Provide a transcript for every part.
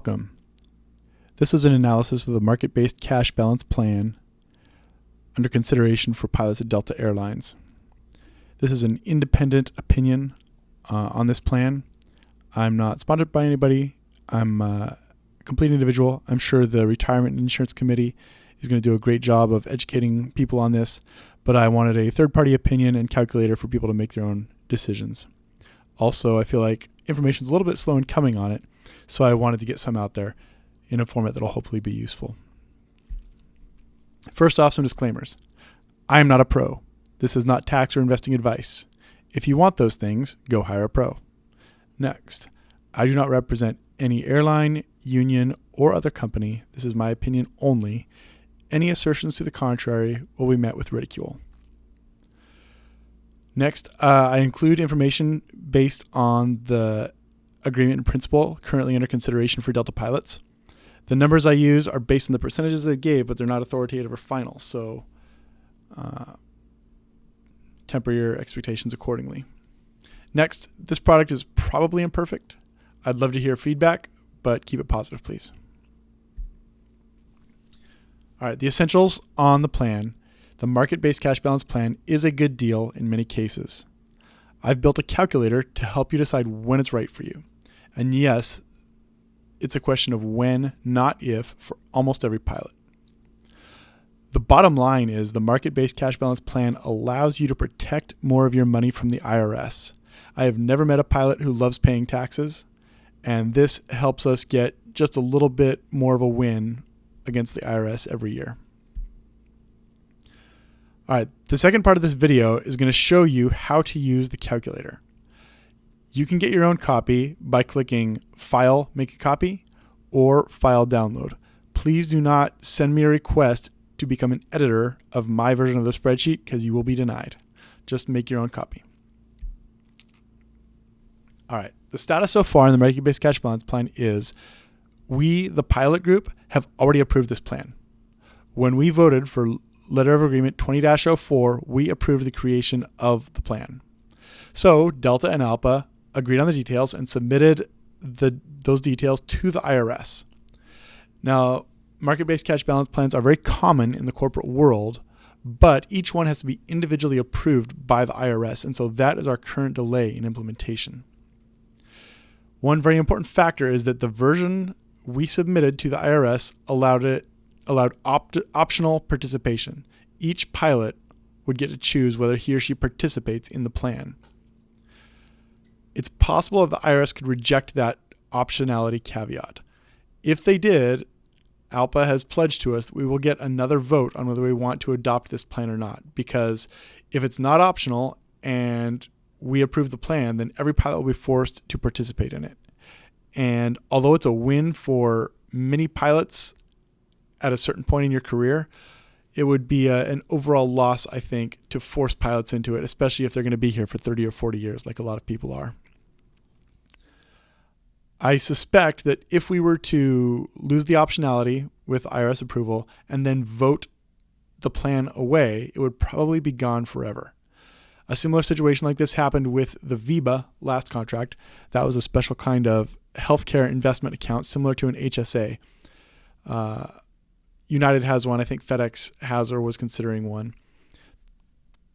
Welcome. This is an analysis of the market-based cash balance plan under consideration for pilots at Delta Airlines. This is an independent opinion on this plan. I'm not sponsored by anybody. I'm a complete individual. I'm sure the Retirement and Insurance Committee is going to do a great job of educating people on this, but I wanted a third-party opinion and calculator for people to make their own decisions. Also, I feel like information is a little bit slow in coming on it, so I wanted to get some out there in a format that will hopefully be useful. First off, some disclaimers. I am not a pro. This is not tax or investing advice. If you want those things, go hire a pro. Next, I do not represent any airline, union, or other company. This is my opinion only. Any assertions to the contrary will be met with ridicule. Next, I include information based on the agreement in principle currently under consideration for Delta pilots. The numbers I use are based on the percentages they gave, but they're not authoritative or final, so temper your expectations accordingly. Next, this product is probably imperfect. I'd love to hear feedback, but keep it positive, please. All right, the essentials on the plan. The market-based cash balance plan is a good deal in many cases. I've built a calculator to help you decide when it's right for you. And yes, it's a question of when, not if, for almost every pilot. The bottom line is the market-based cash balance plan allows you to protect more of your money from the IRS. I have never met a pilot who loves paying taxes, and this helps us get just a little bit more of a win against the IRS every year. All right, the second part of this video is going to show you how to use the calculator. You can get your own copy by clicking File, Make a Copy, or File, Download. Please do not send me a request to become an editor of my version of the spreadsheet because you will be denied. Just make your own copy. All right, the status so far in the market-based cash balance plan is we, the pilot group, have already approved this plan. When we voted for Letter of Agreement 20-04, we approved the creation of the plan. So Delta and ALPA agreed on the details and submitted those details to the IRS. Now, market-based cash balance plans are very common in the corporate world, but each one has to be individually approved by the IRS, and so that is our current delay in implementation. One very important factor is that the version we submitted to the IRS allowed optional participation. Each pilot would get to choose whether he or she participates in the plan. It's possible that the IRS could reject that optionality caveat. If they did, ALPA has pledged to us that we will get another vote on whether we want to adopt this plan or not, because if it's not optional and we approve the plan, then every pilot will be forced to participate in it. And although it's a win for many pilots at a certain point in your career, it would be an overall loss, I think, to force pilots into it, especially if they're going to be here for 30 or 40 years, like a lot of people are. I suspect that if we were to lose the optionality with IRS approval and then vote the plan away, it would probably be gone forever. A similar situation like this happened with the VIBA last contract. That was a special kind of healthcare investment account similar to an HSA. United has one. I think FedEx has or was considering one.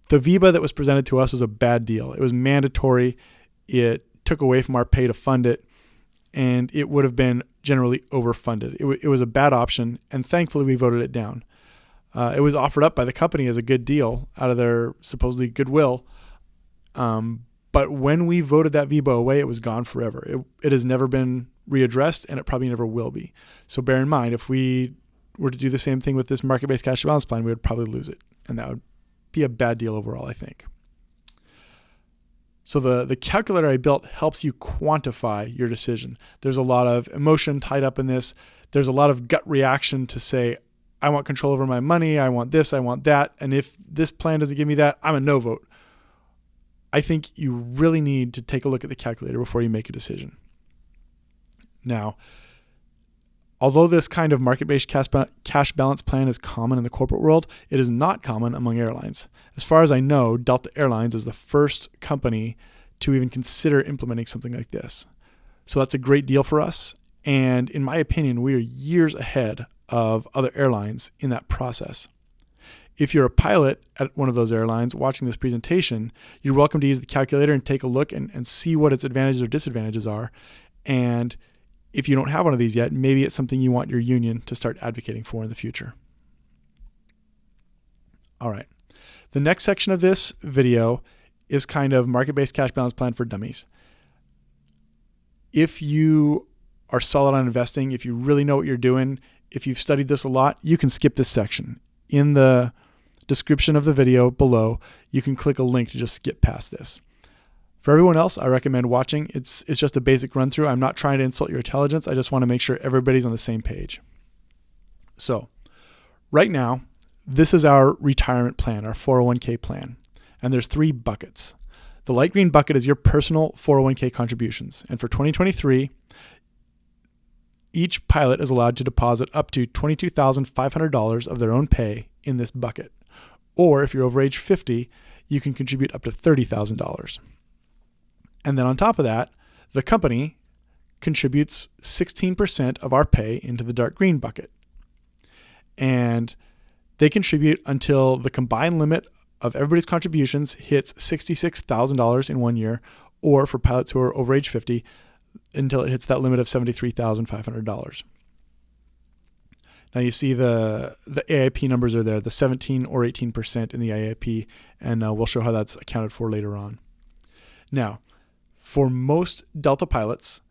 The VIBA that was presented to us was a bad deal. It was mandatory. It took away from our pay to fund it, and it would have been generally overfunded. It was a bad option, and thankfully we voted it down. It was offered up by the company as a good deal out of their supposedly goodwill. But when we voted that VIBA away, it was gone forever. It has never been readdressed, and it probably never will be. So bear in mind, if we were to do the same thing with this market-based cash balance plan, we would probably lose it. And that would be a bad deal overall, I think. So the calculator I built helps you quantify your decision. There's a lot of emotion tied up in this. There's a lot of gut reaction to say, I want control over my money. I want this, I want that. And if this plan doesn't give me that, I'm a no vote. I think you really need to take a look at the calculator before you make a decision. Now, although this kind of market-based cash balance plan is common in the corporate world, it is not common among airlines. As far as I know, Delta Airlines is the first company to even consider implementing something like this. So that's a great deal for us, And in my opinion, we are years ahead of other airlines in that process. If you're a pilot at one of those airlines watching this presentation, you're welcome to use the calculator and take a look and see what its advantages or disadvantages are. And if you don't have one of these yet, maybe it's something you want your union to start advocating for in the future. All right. The next section of this video is kind of market-based cash balance plan for dummies. If you are solid on investing, if you really know what you're doing, if you've studied this a lot, you can skip this section. In the description of the video below, you can click a link to just skip past this. For everyone else, I recommend watching. It's just a basic run through. I'm not trying to insult your intelligence. I just want to make sure everybody's on the same page. So right now, this is our retirement plan, our 401k plan. And there's 3 buckets. The light green bucket is your personal 401k contributions. And for 2023, each pilot is allowed to deposit up to $22,500 of their own pay in this bucket. Or if you're over age 50, you can contribute up to $30,000. And then on top of that, the company contributes 16% of our pay into the dark green bucket. And they contribute until the combined limit of everybody's contributions hits $66,000 in 1 year, or for pilots who are over age 50, until it hits that limit of $73,500. Now you see the AIP numbers are there, the 17 or 18% in the AIP, and we'll show how that's accounted for later on. Now, for most Delta pilots,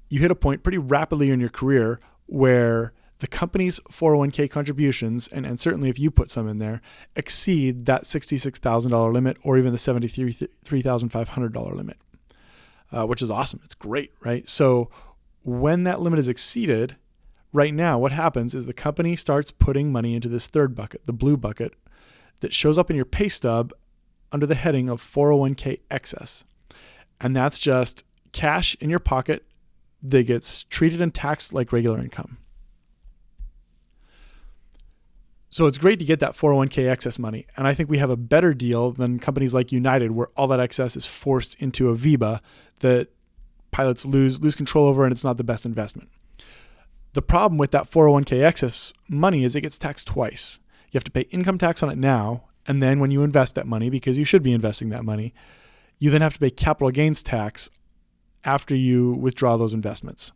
you hit a point pretty rapidly in your career where the company's 401k contributions, and certainly if you put some in there, exceed that $66,000 limit or even the $73,500 limit, which is awesome. It's great, right? So when that limit is exceeded, right now what happens is the company starts putting money into this third bucket, the blue bucket, that shows up in your pay stub under the heading of 401k excess. And that's just cash in your pocket that gets treated and taxed like regular income. So it's great to get that 401k excess money. And I think we have a better deal than companies like United, where all that excess is forced into a VEBA that pilots lose control over, and it's not the best investment. The problem with that 401k excess money is it gets taxed twice. You have to pay income tax on it now, and then when you invest that money, because you should be investing that money, you then have to pay capital gains tax after you withdraw those investments,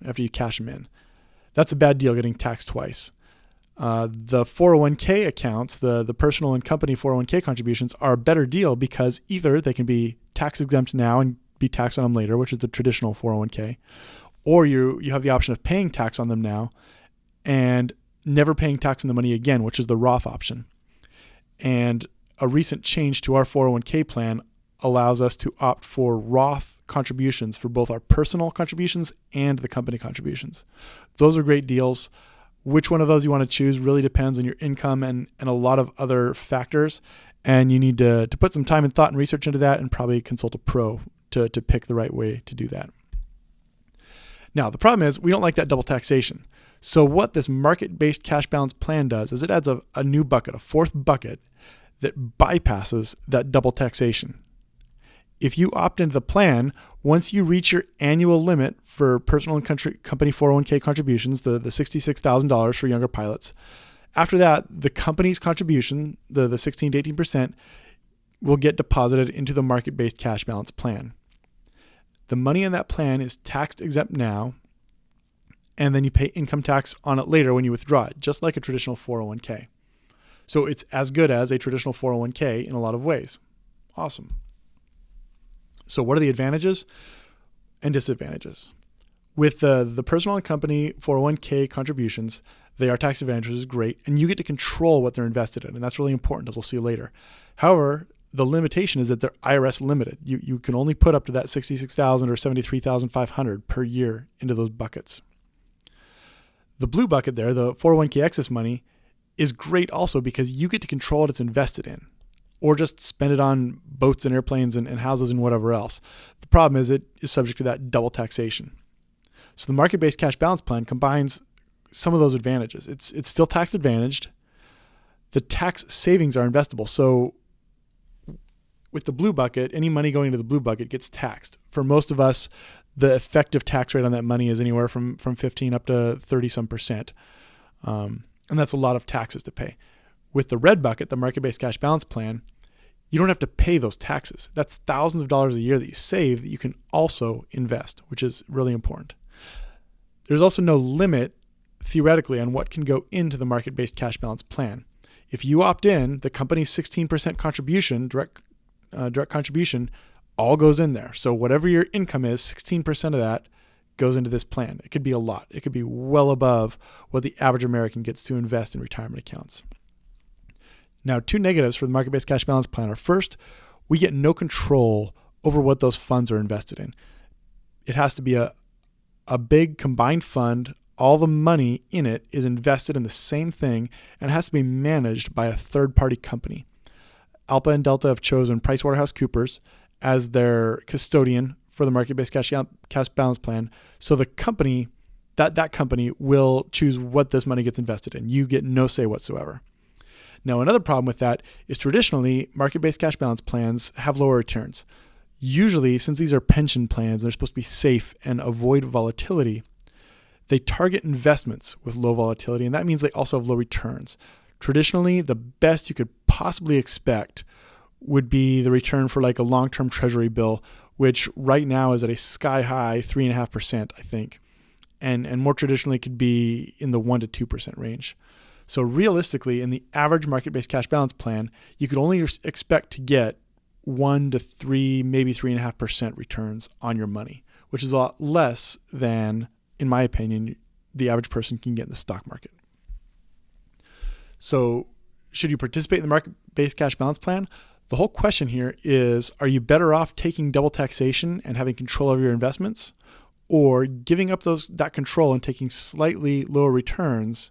after you cash them in. That's a bad deal, getting taxed twice. The 401k accounts, the personal and company 401k contributions, are a better deal because either they can be tax exempt now and be taxed on them later, which is the traditional 401k, or you have the option of paying tax on them now and never paying tax on the money again, which is the Roth option. And a recent change to our 401k plan allows us to opt for Roth contributions for both our personal contributions and the company contributions. Those are great deals. Which one of those you want to choose really depends on your income and a lot of other factors. And you need to put some time and thought and research into that and probably consult a pro to pick the right way to do that. Now, the problem is we don't like that double taxation. So what this market-based cash balance plan does is it adds a new bucket, a fourth bucket that bypasses that double taxation. If you opt into the plan, once you reach your annual limit for personal and company 401k contributions, the $66,000 for younger pilots, after that, the company's contribution, the 16 to 18%, will get deposited into the market-based cash balance plan. The money in that plan is tax exempt now, and then you pay income tax on it later when you withdraw it, just like a traditional 401k. So it's as good as a traditional 401k in a lot of ways. Awesome. So what are the advantages and disadvantages? With the personal and company 401k contributions, they are tax advantages, which is great, and you get to control what they're invested in, and that's really important, as we'll see later. However, the limitation is that they're IRS limited. You can only put up to that $66,000 or $73,500 per year into those buckets. The blue bucket there, the 401k excess money, is great also because you get to control what it's invested in, or just spend it on boats and airplanes and houses and whatever else. The problem is it is subject to that double taxation. So the market-based cash balance plan combines some of those advantages. It's still tax advantaged. The tax savings are investable. So with the blue bucket, any money going into the blue bucket gets taxed. For most of us, the effective tax rate on that money is anywhere from 15 up to 30 some percent. And that's a lot of taxes to pay. With the red bucket, the market-based cash balance plan, you don't have to pay those taxes. That's thousands of dollars a year that you save that you can also invest, which is really important. There's also no limit, theoretically, on what can go into the market-based cash balance plan. If you opt in, the company's 16% contribution, direct contribution, all goes in there. So whatever your income is, 16% of that goes into this plan. It could be a lot. It could be well above what the average American gets to invest in retirement accounts. Now, two negatives for the market-based cash balance plan are, first, we get no control over what those funds are invested in. It has to be a big combined fund. All the money in it is invested in the same thing and it has to be managed by a third-party company. Alpha and Delta have chosen PricewaterhouseCoopers as their custodian for the market-based cash balance plan. So the company, that company will choose what this money gets invested in. You get no say whatsoever. Now, another problem with that is traditionally market-based cash balance plans have lower returns. Usually, since these are pension plans, they're supposed to be safe and avoid volatility. They target investments with low volatility, and that means they also have low returns. Traditionally, the best you could possibly expect would be the return for like a long-term treasury bill, which right now is at a sky-high 3.5%, I think. And more traditionally could be in the 1% to 2% range. So realistically, in the average market-based cash balance plan, you could only expect to get 1 to 3, maybe 3.5% returns on your money, which is a lot less than, in my opinion, the average person can get in the stock market. So should you participate in the market-based cash balance plan? The whole question here is, are you better off taking double taxation and having control over your investments, or giving up that control and taking slightly lower returns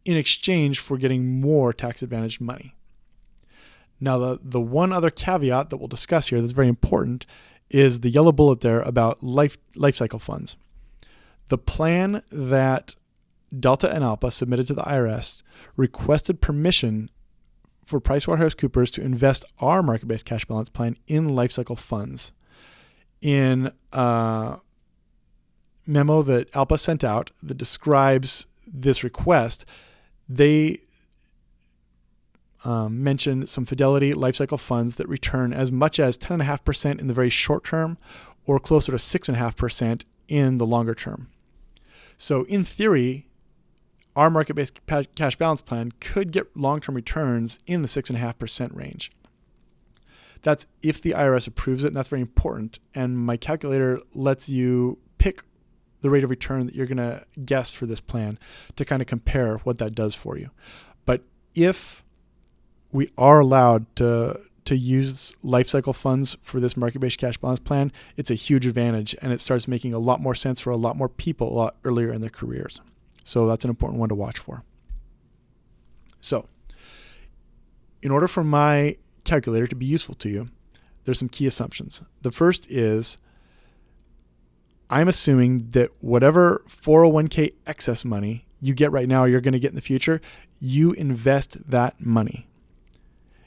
in exchange for getting more tax-advantaged money? Now, the one other caveat that we'll discuss here that's very important is the yellow bullet there about life cycle funds. The plan that Delta and Alpha submitted to the IRS requested permission for PricewaterhouseCoopers to invest our market-based cash balance plan in life cycle funds. In a memo that Alpha sent out that describes this request, they mentioned some Fidelity lifecycle funds that return as much as 10.5% in the very short term or closer to 6.5% in the longer term. So in theory, our market-based cash balance plan could get long-term returns in the 6.5% range. That's if the IRS approves it, and that's very important. And my calculator lets you pick the rate of return that you're going to guess for this plan to kind of compare what that does for you. But if we are allowed to use life cycle funds for this market-based cash balance plan, it's a huge advantage, and it starts making a lot more sense for a lot more people a lot earlier in their careers. So that's an important one to watch for. So in order for my calculator to be useful to you, there's some key assumptions. The first is I'm assuming that whatever 401k excess money you get right now, you're going to get in the future, you invest that money.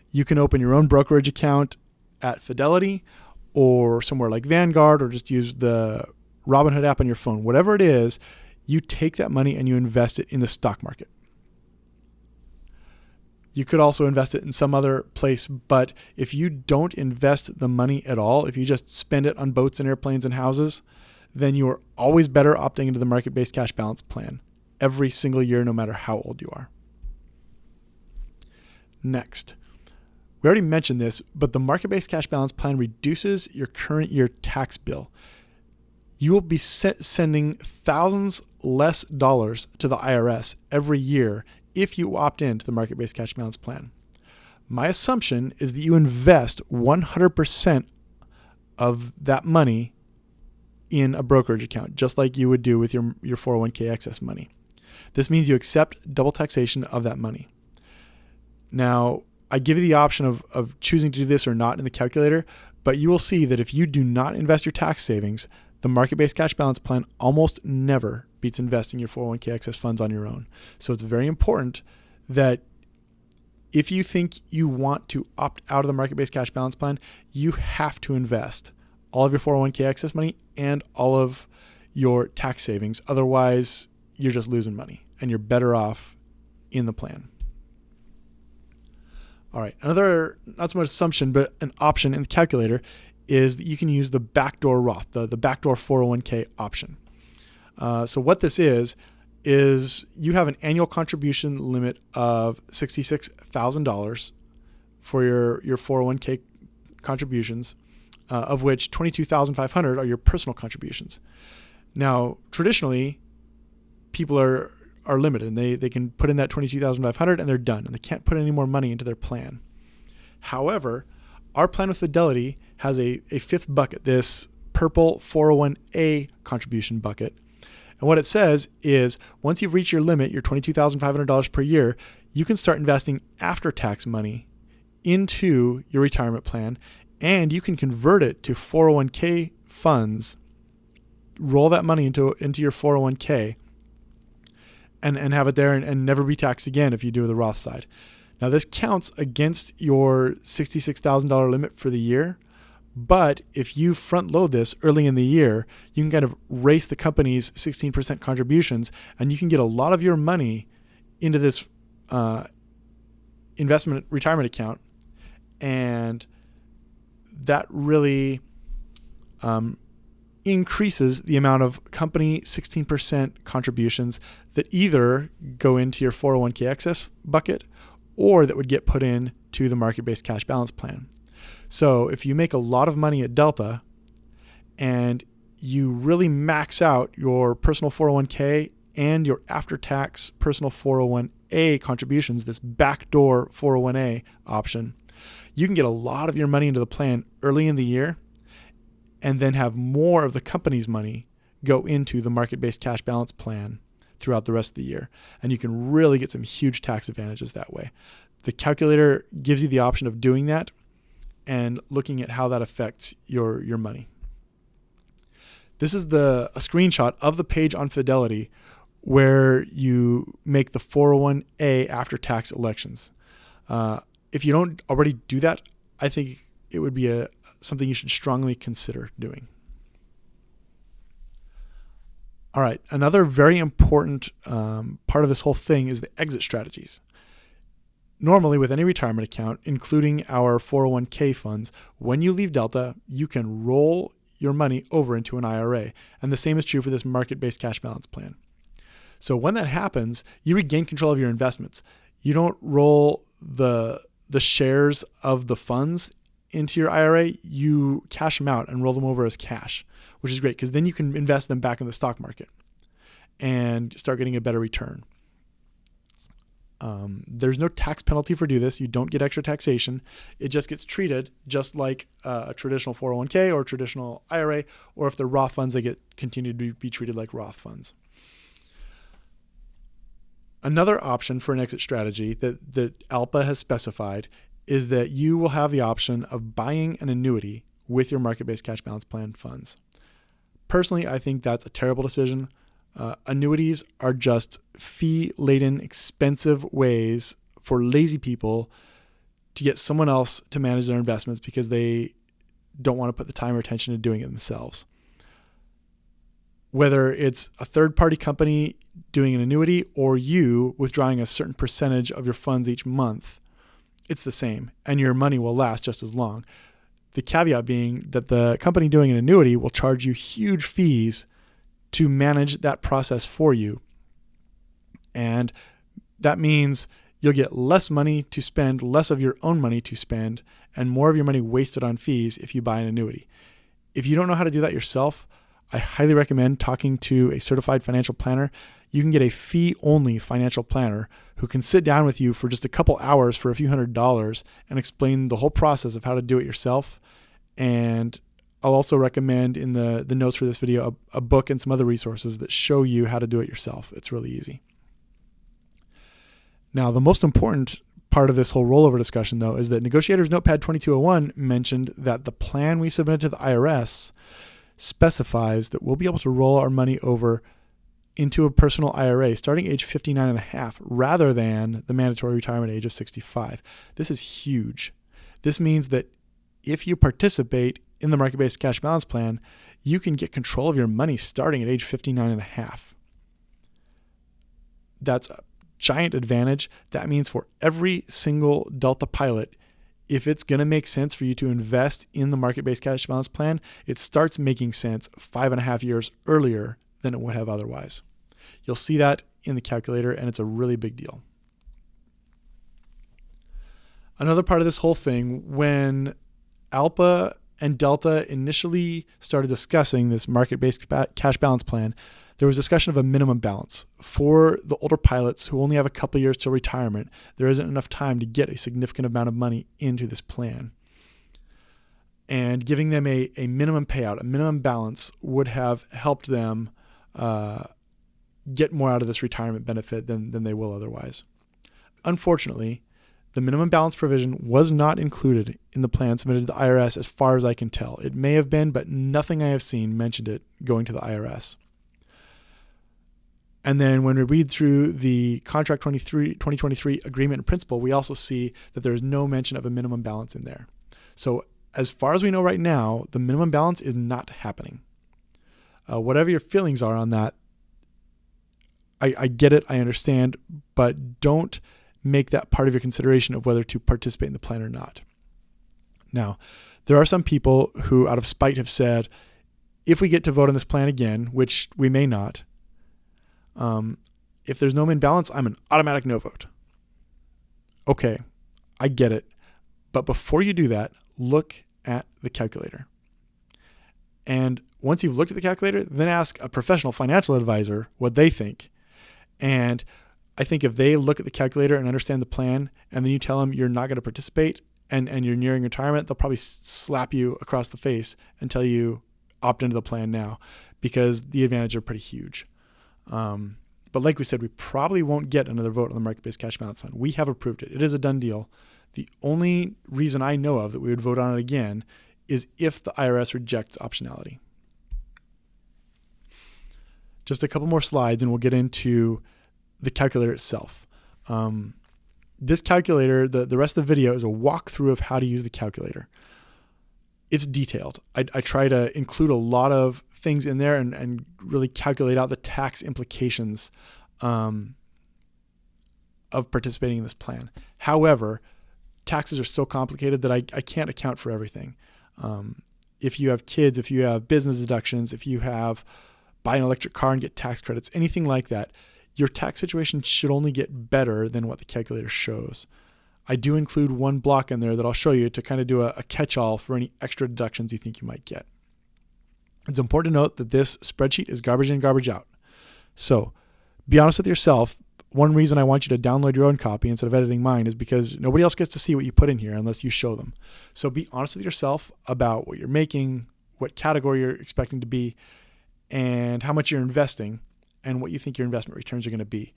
You can open your own brokerage account at Fidelity or somewhere like Vanguard, or just use the Robinhood app on your phone. Whatever it is, you take that money and you invest it in the stock market. You could also invest it in some other place, but if you don't invest the money at all, if you just spend it on boats and airplanes and houses, then you are always better opting into the market-based cash balance plan every single year, no matter how old you are. Next, we already mentioned this, but the market-based cash balance plan reduces your current year tax bill. You will be sending thousands less dollars to the IRS every year if you opt into the market-based cash balance plan. My assumption is that you invest 100% of that money in a brokerage account, just like you would do with your 401k excess money. This means you accept double taxation of that money. Now, I give you the option of choosing to do this or not in the calculator, but you will see that if you do not invest your tax savings, the market-based cash balance plan almost never beats investing your 401k excess funds on your own. So it's very important that if you think you want to opt out of the market-based cash balance plan, you have to invest all of your 401k excess money and all of your tax savings. Otherwise, you're just losing money and you're better off in the plan. All right, another, not so much assumption, but an option in the calculator is that you can use the backdoor Roth, the backdoor 401k option. So what this is you have an annual contribution limit of $66,000 for your 401k contributions, of which $22,500 are your personal contributions. Now, traditionally, people are limited, and they can put in that $22,500 and they're done, and they can't put any more money into their plan. However, our plan with Fidelity has a fifth bucket, this purple 401a contribution bucket. And what it says is once you've reached your limit, your $22,500 per year, you can start investing after-tax money into your retirement plan, and you can convert it to 401k funds, roll that money into your 401k, and have it there and never be taxed again if you do the Roth side. Now, this counts against your $66,000 limit for the year, but if you front load this early in the year, you can kind of race the company's 16% contributions, and you can get a lot of your money into this investment retirement account, and that really increases the amount of company 16% contributions that either go into your 401k excess bucket or that would get put in to the market-based cash balance plan. So if you make a lot of money at Delta and you really max out your personal 401k and your after-tax personal 401a contributions, this backdoor 401a option, you can get a lot of your money into the plan early in the year and then have more of the company's money go into the market-based cash balance plan throughout the rest of the year. And you can really get some huge tax advantages that way. The calculator gives you the option of doing that and looking at how that affects your money. This is a screenshot of the page on Fidelity where you make the 401a after-tax elections. If you don't already do that, I think it would be something you should strongly consider doing. All right, another very important part of this whole thing is the exit strategies. Normally, with any retirement account, including our 401k funds, when you leave Delta, you can roll your money over into an IRA. And the same is true for this market-based cash balance plan. So when that happens, you regain control of your investments. You don't roll the shares of the funds into your IRA, you cash them out and roll them over as cash, which is great because then you can invest them back in the stock market and start getting a better return. There's no tax penalty for doing this. You don't get extra taxation. It just gets treated just like a traditional 401k or traditional IRA, or if they're Roth funds, they continue to be treated like Roth funds. Another option for an exit strategy that ALPA has specified is that you will have the option of buying an annuity with your market-based cash balance plan funds. Personally, I think that's a terrible decision. Annuities are just fee-laden, expensive ways for lazy people to get someone else to manage their investments because they don't want to put the time or attention to doing it themselves. Whether it's a third-party company doing an annuity or you withdrawing a certain percentage of your funds each month, it's the same, and your money will last just as long. The caveat being that the company doing an annuity will charge you huge fees to manage that process for you. And that means you'll get less money to spend, less of your own money to spend, and more of your money wasted on fees if you buy an annuity. If you don't know how to do that yourself, I highly recommend talking to a certified financial planner. You can get a fee-only financial planner who can sit down with you for just a couple hours for a few $100s and explain the whole process of how to do it yourself. And I'll also recommend in the notes for this video a book and some other resources that show you how to do it yourself. It's really easy. Now, the most important part of this whole rollover discussion, though, is that Negotiator's Notepad 2201 mentioned that the plan we submitted to the IRS specifies that we'll be able to roll our money over into a personal IRA starting age 59 and a half rather than the mandatory retirement age of 65. This is huge. This means that if you participate in the market-based cash balance plan, you can get control of your money starting at age 59 and a half. That's a giant advantage. That means for every single Delta pilot, if it's going to make sense for you to invest in the market-based cash balance plan, it starts making sense 5.5 years earlier than it would have otherwise. You'll see that in the calculator, and it's a really big deal. Another part of this whole thing, when Alpa and Delta initially started discussing this market-based cash balance plan, there was discussion of a minimum balance. For the older pilots who only have a couple years till retirement, there isn't enough time to get a significant amount of money into this plan. And giving them a minimum payout, a minimum balance, would have helped them get more out of this retirement benefit than they will otherwise. Unfortunately, the minimum balance provision was not included in the plan submitted to the IRS as far as I can tell. It may have been, but nothing I have seen mentioned it going to the IRS. And then when we read through the Contract 2023 Agreement in Principle, we also see that there is no mention of a minimum balance in there. So as far as we know right now, the minimum balance is not happening. Whatever your feelings are on that, I get it, I understand, but don't make that part of your consideration of whether to participate in the plan or not. Now, there are some people who, out of spite, have said, if we get to vote on this plan again, which we may not, if there's no min balance, I'm an automatic no vote. Okay, I get it. But before you do that, look at the calculator. And once you've looked at the calculator, then ask a professional financial advisor what they think. And I think if they look at the calculator and understand the plan, and then you tell them you're not going to participate and you're nearing retirement, they'll probably slap you across the face and tell you opt into the plan now, because the advantages are pretty huge. But like we said, we probably won't get another vote on the market-based cash balance fund. We have approved it. It is a done deal. The only reason I know of that we would vote on it again is if the IRS rejects optionality. Just a couple more slides and we'll get into the calculator itself. This calculator, the rest of the video is a walkthrough of how to use the calculator. It's detailed. I try to include a lot of things in there and really calculate out the tax implications of participating in this plan. However, taxes are so complicated that I can't account for everything. If you have kids, if you have business deductions, if you have buy an electric car and get tax credits, anything like that, your tax situation should only get better than what the calculator shows. I do include one block in there that I'll show you to kind of do a catch-all for any extra deductions you think you might get. It's important to note that this spreadsheet is garbage in, garbage out. So be honest with yourself. One reason I want you to download your own copy instead of editing mine is because nobody else gets to see what you put in here unless you show them. So be honest with yourself about what you're making, what category you're expecting to be, and how much you're investing, and what you think your investment returns are going to be.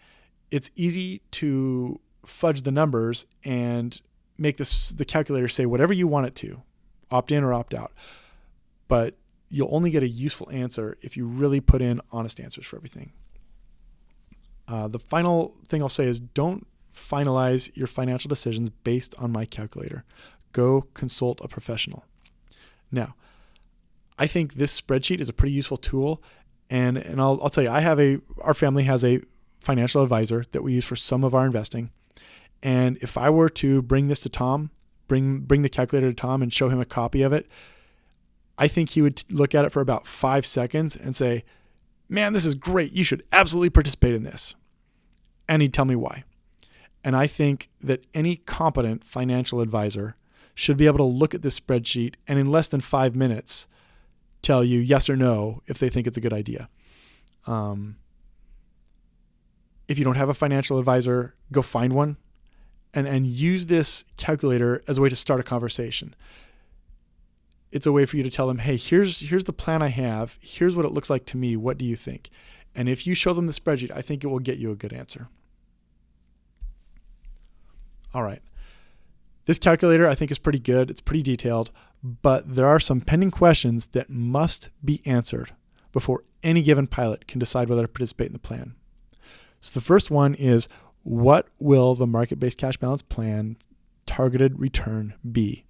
It's easy to fudge the numbers and make the calculator say whatever you want it to, opt in or opt out. But you'll only get a useful answer if you really put in honest answers for everything. The final thing I'll say is don't finalize your financial decisions based on my calculator. Go consult a professional. Now, I think this spreadsheet is a pretty useful tool, and I'll tell you, our family has a financial advisor that we use for some of our investing. And if I were to bring this to Tom, bring the calculator to Tom and show him a copy of it, I think he would look at it for about 5 seconds and say, man, this is great. You should absolutely participate in this. And he'd tell me why. And I think that any competent financial advisor should be able to look at this spreadsheet and in less than 5 minutes tell you yes or no if they think it's a good idea. If you don't have a financial advisor, go find one and use this calculator as a way to start a conversation. It's a way for you to tell them, hey, here's the plan I have. Here's what it looks like to me. What do you think? And if you show them the spreadsheet, I think it will get you a good answer. All right. This calculator I think is pretty good. It's pretty detailed, but there are some pending questions that must be answered before any given pilot can decide whether to participate in the plan. So the first one is, what will the market-based cash balance plan targeted return be?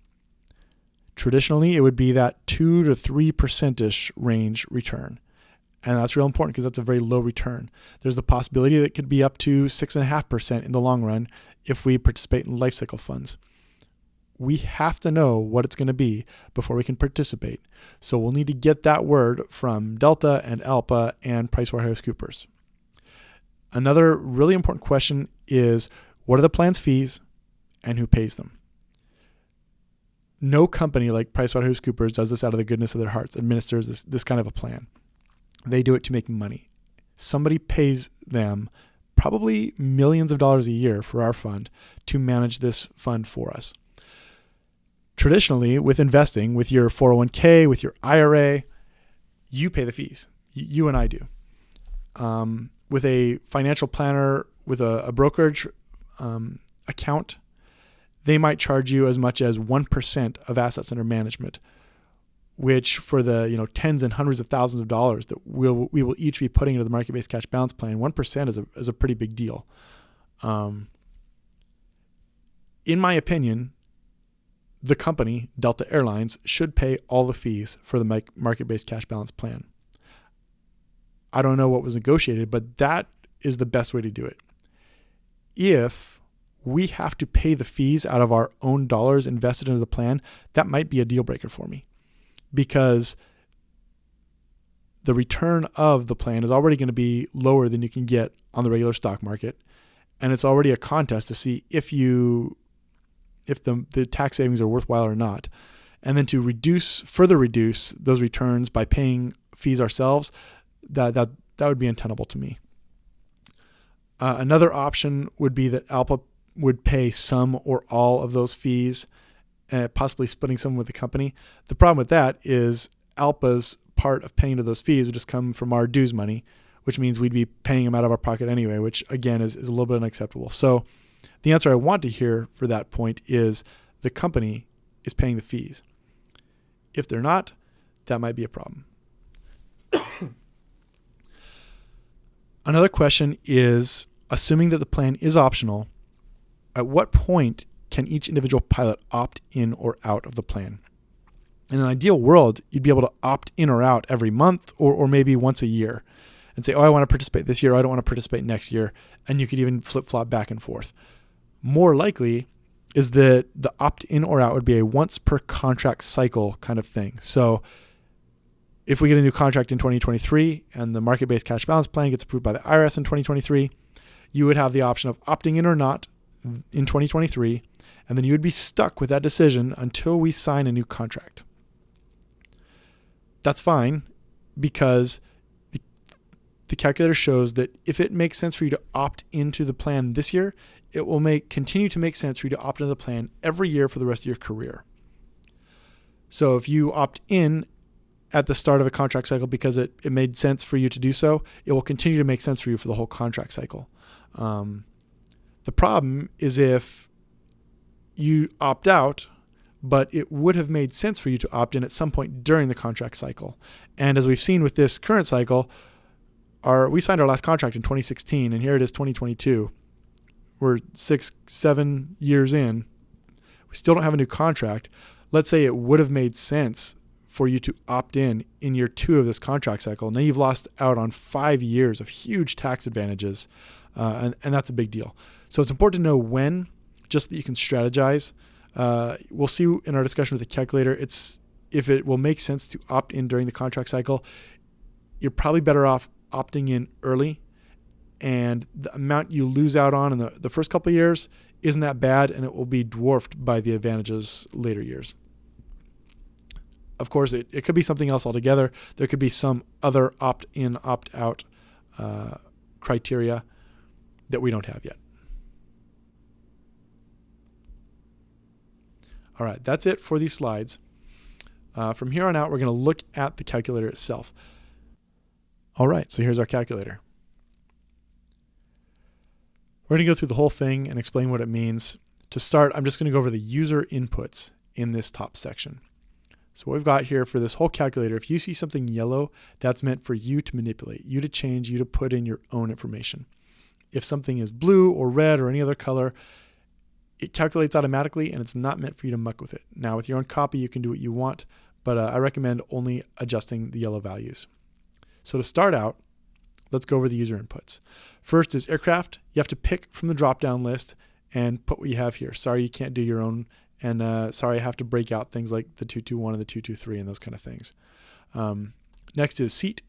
Traditionally, it would be that 2 to 3% range return. And that's real important because that's a very low return. There's the possibility that it could be up to 6.5% in the long run if we participate in life cycle funds. We have to know what it's going to be before we can participate. So we'll need to get that word from Delta and ALPA and PricewaterhouseCoopers. Another really important question is, what are the plan's fees and who pays them? No company like PricewaterhouseCoopers does this out of the goodness of their hearts, administers this kind of a plan. They do it to make money. Somebody pays them probably millions of dollars a year for our fund to manage this fund for us. Traditionally, with investing, with your 401k, with your IRA, you pay the fees. You and I do. With a financial planner, with a brokerage account, they might charge you as much as 1% of assets under management, which for the tens and hundreds of thousands of dollars that we will each be putting into the market-based cash balance plan, 1% is a pretty big deal. In my opinion, the company, Delta Airlines, should pay all the fees for the market-based cash balance plan. I don't know what was negotiated, but that is the best way to do it. If we have to pay the fees out of our own dollars invested into the plan, that might be a deal breaker for me, because the return of the plan is already going to be lower than you can get on the regular stock market. And it's already a contest to see if the tax savings are worthwhile or not. And then to further reduce those returns by paying fees ourselves, that would be untenable to me. Another option would be that ALPA would pay some or all of those fees, possibly splitting some with the company. The problem with that is ALPA's part of paying to those fees would just come from our dues money, which means we'd be paying them out of our pocket anyway, which again is a little bit unacceptable. So the answer I want to hear for that point is the company is paying the fees. If they're not, that might be a problem. Another question is, assuming that the plan is optional, at what point can each individual pilot opt in or out of the plan? In an ideal world, you'd be able to opt in or out every month or maybe once a year and say, I want to participate this year, I don't want to participate next year. And you could even flip-flop back and forth. More likely is that the opt-in or out would be a once per contract cycle kind of thing. So if we get a new contract in 2023 and the market-based cash balance plan gets approved by the IRS in 2023, you would have the option of opting in or not in 2023, and then you would be stuck with that decision until we sign a new contract. That's fine, because the calculator shows that if it makes sense for you to opt into the plan this year, it will continue to make sense for you to opt into the plan every year for the rest of your career. So if you opt in at the start of a contract cycle because it made sense for you to do so, it will continue to make sense for you for the whole contract cycle. The problem is if you opt out, but it would have made sense for you to opt in at some point during the contract cycle. And as we've seen with this current cycle, we signed our last contract in 2016, and here it is 2022. We're 6-7 years in. We still don't have a new contract. Let's say it would have made sense for you to opt in year 2 of this contract cycle. Now you've lost out on 5 years of huge tax advantages, and that's a big deal. So it's important to know when, just so that you can strategize. We'll see in our discussion with the calculator, if it will make sense to opt in during the contract cycle, you're probably better off opting in early, and the amount you lose out on in the first couple of years isn't that bad, and it will be dwarfed by the advantages later years. Of course, it could be something else altogether. There could be some other opt-in, opt-out criteria that we don't have yet. All right, that's it for these slides. From here on out, we're going to look at the calculator itself. All right, so here's our calculator. We're going to go through the whole thing and explain what it means. To start, I'm just going to go over the user inputs in this top section. So what we've got here for this whole calculator, if you see something yellow, that's meant for you to manipulate, you to change, you to put in your own information. If something is blue or red or any other color, It calculates automatically, and it's not meant for you to muck with it. Now, with your own copy, you can do what you want, but I recommend only adjusting the yellow values. So to start out, let's go over the user inputs. First is aircraft. You have to pick from the drop-down list and put what you have here. Sorry, you can't do your own. And sorry, I have to break out things like the 221 and the 223 and those kind of things. Next is seat,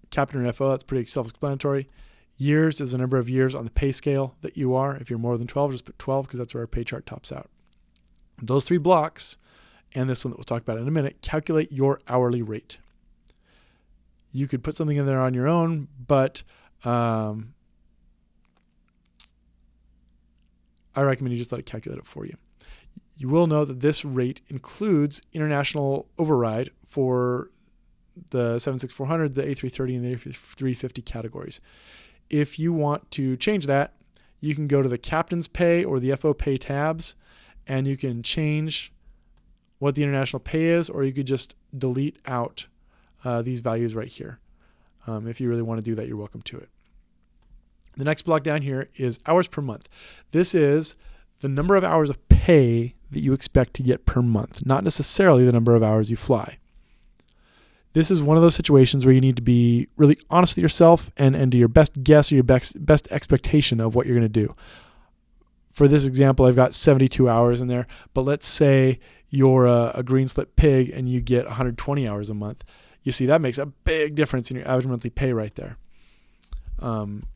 captain or FO. That's pretty self-explanatory. Years is the number of years on the pay scale that you are. If you're more than 12, just put 12 because that's where our pay chart tops out. Those three blocks, and this one that we'll talk about in a minute, calculate your hourly rate. You could put something in there on your own, but I recommend you just let it calculate it for you. You will know that this rate includes international override for the 76400, the A330, and the A350 categories. If you want to change that, you can go to the captain's pay or the FO pay tabs, and you can change what the international pay is, or you could just delete out these values right here. If you really want to do that, you're welcome to it. The next block down here is hours per month. This is the number of hours of pay that you expect to get per month, not necessarily the number of hours you fly. This is one of those situations where you need to be really honest with yourself and do your best guess or your best expectation of what you're going to do. For this example, I've got 72 hours in there, but let's say you're a green slip pig and you get 120 hours a month. You see, that makes a big difference in your average monthly pay right there.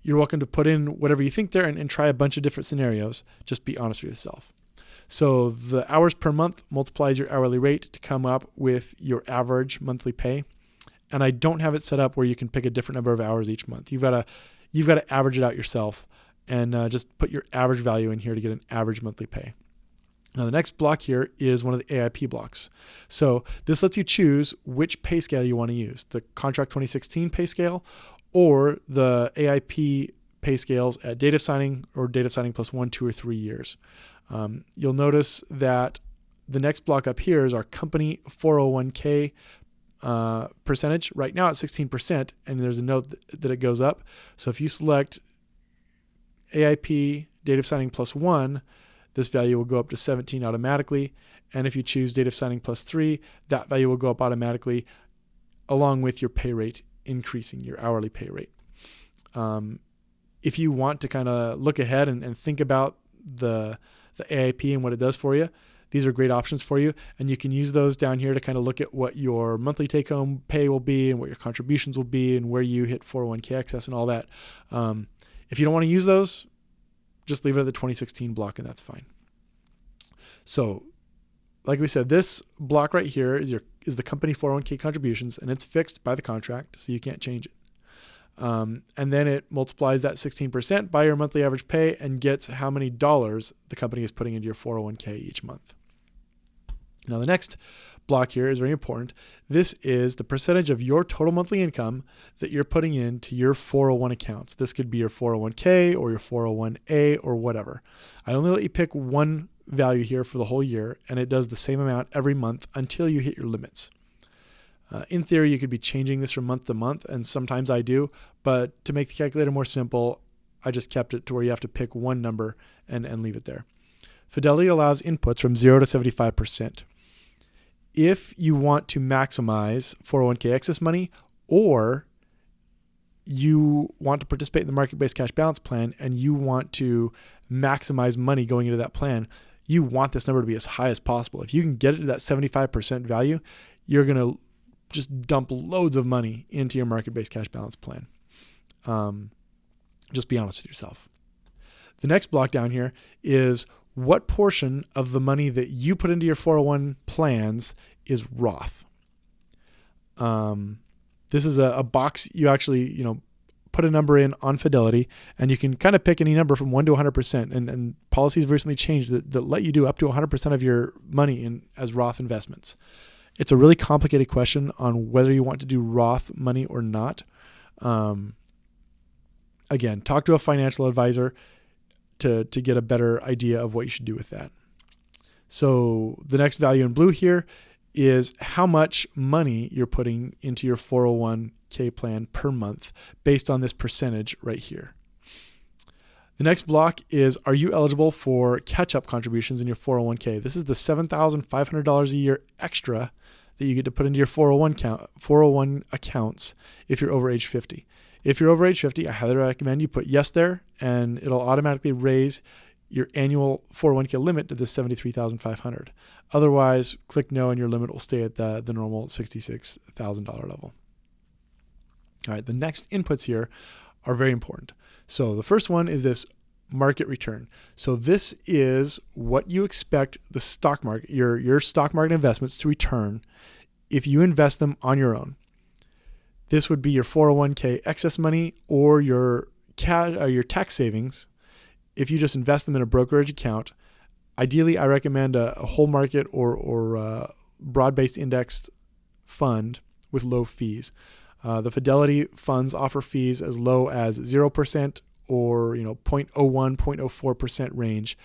You're welcome to put in whatever you think there and try a bunch of different scenarios. Just be honest with yourself. So the hours per month multiplies your hourly rate to come up with your average monthly pay. And I don't have it set up where you can pick a different number of hours each month. You've got to average it out yourself and just put your average value in here to get an average monthly pay. Now the next block here is one of the AIP blocks. So this lets you choose which pay scale you want to use, the Contract 2016 pay scale or the AIP pay scales at date of signing or date of signing plus 1, 2, or 3 years. You'll notice that the next block up here is our company 401k percentage. Right now it's 16%, and there's a note that it goes up. So if you select AIP date of signing plus 1, this value will go up to 17 automatically. And if you choose date of signing plus 3, that value will go up automatically along with your pay rate increasing, your hourly pay rate. If you want to kind of look ahead and think about the AIP and what it does for you, these are great options for you. And you can use those down here to kind of look at what your monthly take-home pay will be and what your contributions will be and where you hit 401k excess and all that. If you don't want to use those, just leave it at the 2016 block and that's fine. So like we said, this block right here is the company 401k contributions, and it's fixed by the contract, so you can't change it. And then it multiplies that 16% by your monthly average pay and gets how many dollars the company is putting into your 401k each month. Now the next block here is very important. This is the percentage of your total monthly income that you're putting into your 401 accounts. This could be your 401k or your 401a or whatever. I only let you pick one value here for the whole year, and it does the same amount every month until you hit your limits. In theory, you could be changing this from month to month, and sometimes I do, but to make the calculator more simple, I just kept it to where you have to pick one number and leave it there. Fidelity allows inputs from 0 to 75%. If you want to maximize 401k excess money, or you want to participate in the market-based cash balance plan and you want to maximize money going into that plan, you want this number to be as high as possible. If you can get it to that 75% value, you're going to just dump loads of money into your market-based cash balance plan. Just be honest with yourself. The next block down here is what portion of the money that you put into your 401 plans is Roth. This is a box you actually, put a number in on Fidelity, and you can kind of pick any number from 1 to 100%. And policies have recently changed that let you do up to 100% of your money as Roth investments. It's a really complicated question on whether you want to do Roth money or not. Again, talk to a financial advisor to get a better idea of what you should do with that. So the next value in blue here is how much money you're putting into your 401k plan per month based on this percentage right here. The next block is, are you eligible for catch-up contributions in your 401k? This is the $7,500 a year extra that you get to put into your 401 accounts if you're over age 50. If you're over age 50, I highly recommend you put yes there, and it'll automatically raise your annual 401k limit to the $73,500. Otherwise, click no and your limit will stay at the normal $66,000 level. All right, the next inputs here are very important. So the first one is this market return. So this is what you expect the stock market, your stock market investments to return if you invest them on your own. This would be your 401k excess money or your tax savings. If you just invest them in a brokerage account, ideally I recommend a whole market or broad-based indexed fund with low fees. The Fidelity funds offer fees as low as 0% or 0.01, 0.04% range,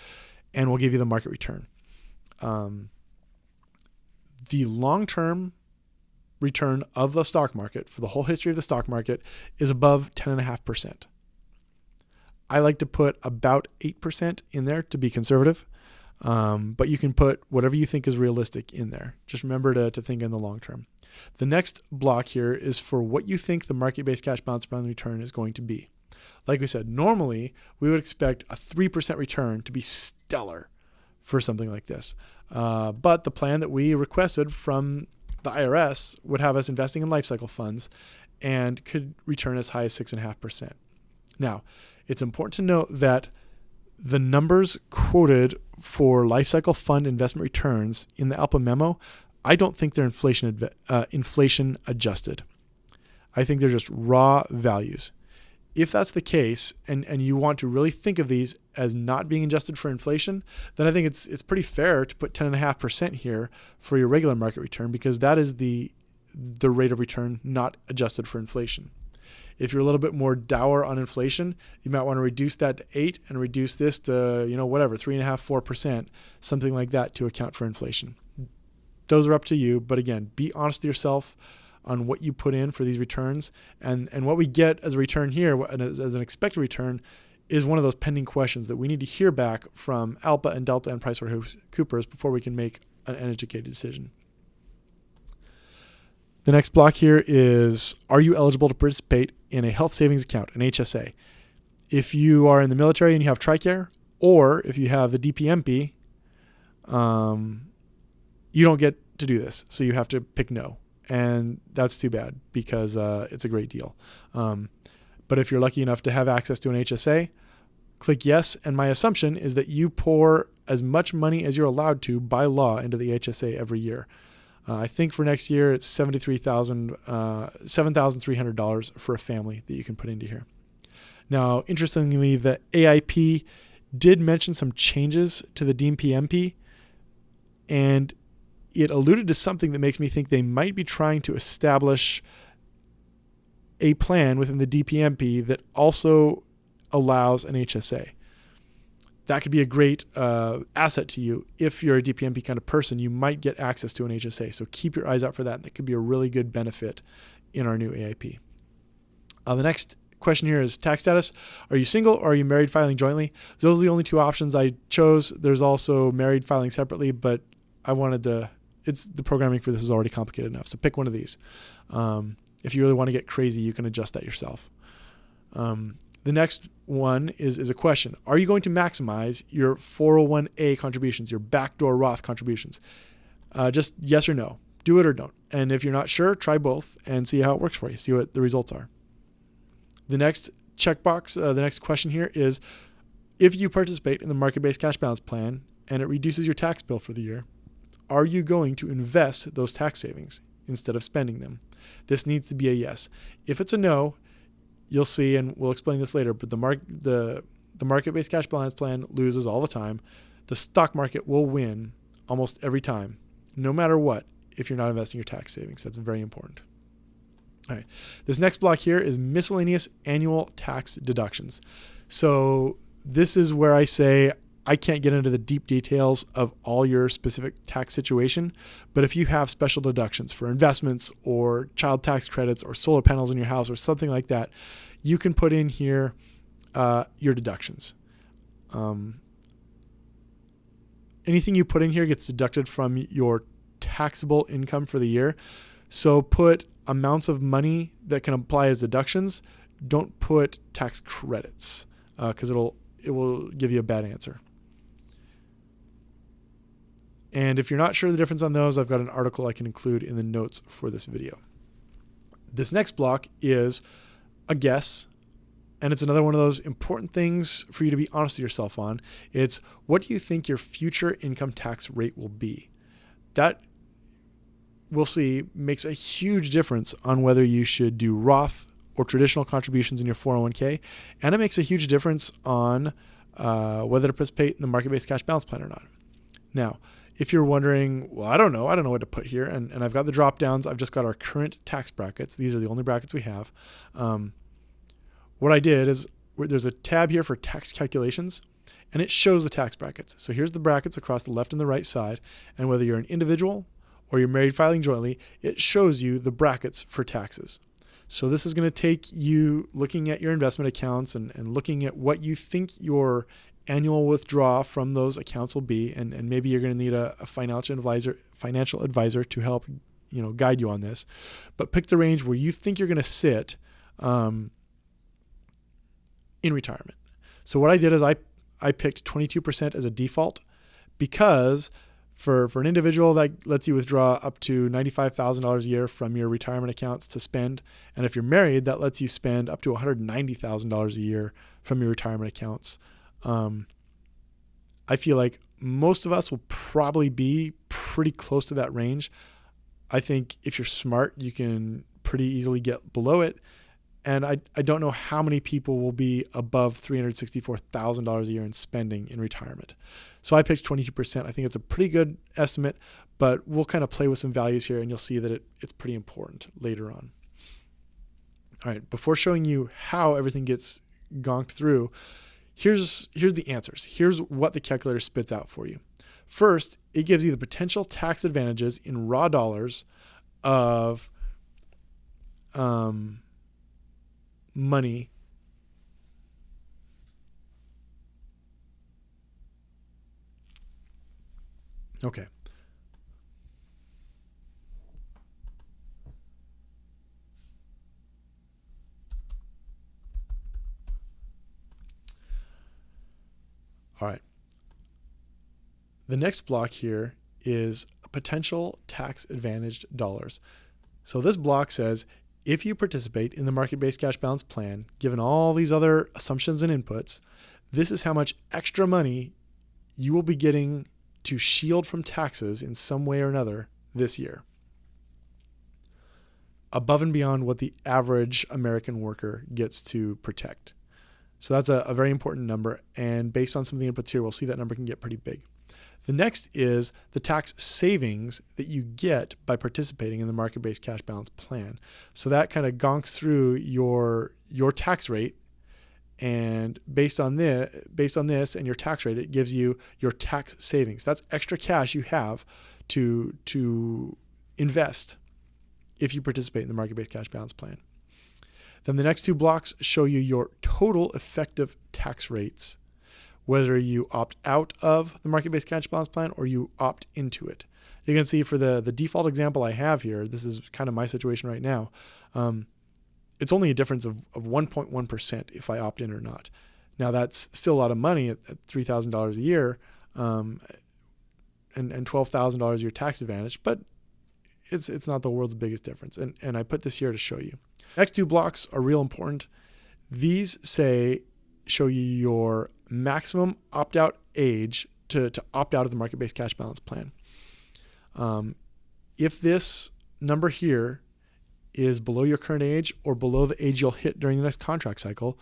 and will give you the market return. The long-term return of the stock market for the whole history of the stock market is above 10.5%. I like to put about 8% in there to be conservative, but you can put whatever you think is realistic in there. Just remember to think in the long term. The next block here is for what you think the market-based cash balance plan return is going to be. Like we said, normally we would expect a 3% return to be stellar for something like this. But the plan that we requested from the IRS would have us investing in life cycle funds and could return as high as 6.5%. Now, it's important to note that the numbers quoted for life cycle fund investment returns in the ALPA memo, I don't think they're inflation adjusted. I think they're just raw values. If that's the case, and you want to really think of these as not being adjusted for inflation, then I think it's pretty fair to put 10.5% here for your regular market return, because that is the rate of return not adjusted for inflation. If you're a little bit more dour on inflation, you might want to reduce that to 8 and reduce this to 3.5%, 4%, something like that to account for inflation. Those are up to you, but again, be honest with yourself on what you put in for these returns, and what we get as a return here, as an expected return, is one of those pending questions that we need to hear back from ALPA and Delta and PricewaterhouseCoopers before we can make an educated decision. The next block here is, are you eligible to participate in a health savings account, an HSA? If you are in the military and you have TRICARE, or if you have the DPMP, you don't get to do this, so you have to pick no. And that's too bad, because it's a great deal. But if you're lucky enough to have access to an HSA, click yes. And my assumption is that you pour as much money as you're allowed to by law into the HSA every year. I think for next year, it's $7,300 for a family that you can put into here. Now, interestingly, the AIP did mention some changes to the DPMP, and it alluded to something that makes me think they might be trying to establish a plan within the DPMP that also allows an HSA. That could be a great asset to you. If you're a DPMP kind of person, you might get access to an HSA. So keep your eyes out for that. That could be a really good benefit in our new AIP. The next question here is tax status. Are you single or are you married filing jointly? Those are the only two options I chose. There's also married filing separately, but I wanted to, the programming for this is already complicated enough. So pick one of these. If you really want to get crazy, you can adjust that yourself. The next one is a question. Are you going to maximize your 401a contributions, your backdoor Roth contributions? Just yes or no. Do it or don't. And if you're not sure, try both and see how it works for you. See what the results are. The next checkbox, the next question here is, if you participate in the market-based cash balance plan and it reduces your tax bill for the year, are you going to invest those tax savings instead of spending them? This needs to be a yes. If it's a no, you'll see, and we'll explain this later, but the market-based cash balance plan loses all the time. The stock market will win almost every time, no matter what, if you're not investing your tax savings. That's very important. All right. This next block here is miscellaneous annual tax deductions. So this is where I say I can't get into the deep details of all your specific tax situation, but if you have special deductions for investments or child tax credits or solar panels in your house or something like that, you can put in here your deductions. anything you put in here gets deducted from your taxable income for the year. So put amounts of money that can apply as deductions. Don't put tax credits because it will give you a bad answer. And if you're not sure the difference on those, I've got an article I can include in the notes for this video. This next block is a guess, and it's another one of those important things for you to be honest with yourself on. It's what do you think your future income tax rate will be? That, we'll see, makes a huge difference on whether you should do Roth or traditional contributions in your 401k, and it makes a huge difference on whether to participate in the market-based cash balance plan or not. Now, if you're wondering, well, I don't know what to put here, and I've got the drop downs. I've just got our current tax brackets. These are the only brackets we have. What I did is there's a tab here for tax calculations, and it shows the tax brackets. So here's the brackets across the left and the right side, and whether you're an individual or you're married filing jointly, it shows you the brackets for taxes. So this is going to take you looking at your investment accounts and looking at what you think your annual withdrawal from those accounts will be, and maybe you're going to need a financial advisor to help guide you on this. But pick the range where you think you're going to sit in retirement. So what I did is I picked 22% as a default, because for an individual that lets you withdraw up to $95,000 a year from your retirement accounts to spend, and if you're married, that lets you spend up to $190,000 a year from your retirement accounts. I feel like most of us will probably be pretty close to that range. I think if you're smart, you can pretty easily get below it. And I don't know how many people will be above $364,000 a year in spending in retirement. So I picked 22%. I think it's a pretty good estimate, but we'll kind of play with some values here, and you'll see that it's pretty important later on. All right, before showing you how everything gets gonked through, here's the answers. Here's what the calculator spits out for you. First, it gives you the potential tax advantages in raw dollars of money Okay. All right. The next block here is potential tax advantaged dollars. So this block says, if you participate in the market-based cash balance plan, given all these other assumptions and inputs, this is how much extra money you will be getting to shield from taxes in some way or another this year, above and beyond what the average American worker gets to protect. So that's a very important number, and based on some of the inputs here, we'll see that number can get pretty big. The next is the tax savings that you get by participating in the market-based cash balance plan. So that kind of gonks through your tax rate, and based on this and your tax rate, it gives you your tax savings. That's extra cash you have to invest if you participate in the market-based cash balance plan. Then the next two blocks show you your total effective tax rates, whether you opt out of the market-based cash balance plan or you opt into it. You can see for the default example I have here, this is kind of my situation right now. It's only a difference of 1.1% if I opt in or not. Now that's still a lot of money at $3,000 a year and $12,000 a year tax advantage, but it's not the world's biggest difference. And I put this here to show you. Next two blocks are real important. These show you your maximum opt-out age to opt out of the market-based cash balance plan. If this number here is below your current age or below the age you'll hit during the next contract cycle,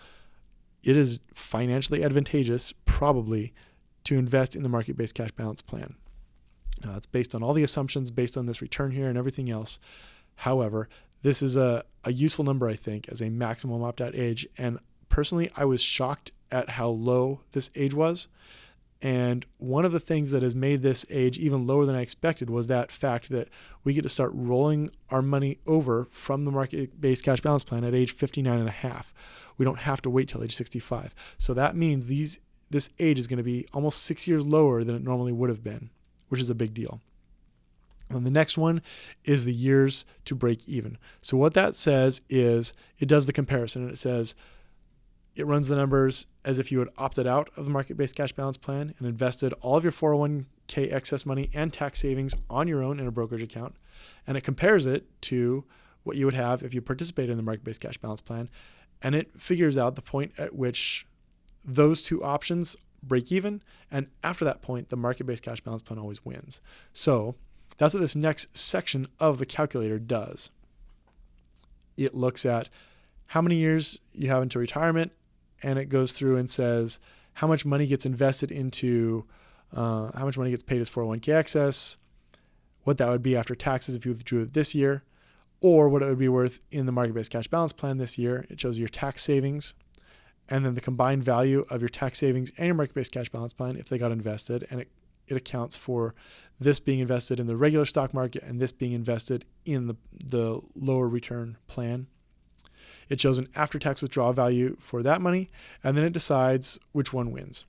it is financially advantageous probably to invest in the market-based cash balance plan. Now, that's based on all the assumptions, based on this return here and everything else. However, this is a useful number, I think, as a maximum opt-out age. And personally, I was shocked at how low this age was. And one of the things that has made this age even lower than I expected was that fact that we get to start rolling our money over from the market-based cash balance plan at age 59 and a half. We don't have to wait till age 65. So that means this age is going to be almost 6 years lower than it normally would have been, which is a big deal. And the next one is the years to break even. So what that says is it does the comparison, and it says it runs the numbers as if you had opted out of the market-based cash balance plan and invested all of your 401k excess money and tax savings on your own in a brokerage account. And it compares it to what you would have if you participated in the market-based cash balance plan. And it figures out the point at which those two options break even. And after that point, the market-based cash balance plan always wins. So that's what this next section of the calculator does. It looks at how many years you have until retirement, and it goes through and says how much money gets invested into, how much money gets paid as 401k excess, what that would be after taxes if you withdrew it this year, or what it would be worth in the market-based cash balance plan this year. It shows your tax savings, and then the combined value of your tax savings and your market-based cash balance plan if they got invested, and it accounts for this being invested in the regular stock market and this being invested in the lower return plan. It shows an after-tax withdrawal value for that money, and then it decides which one wins.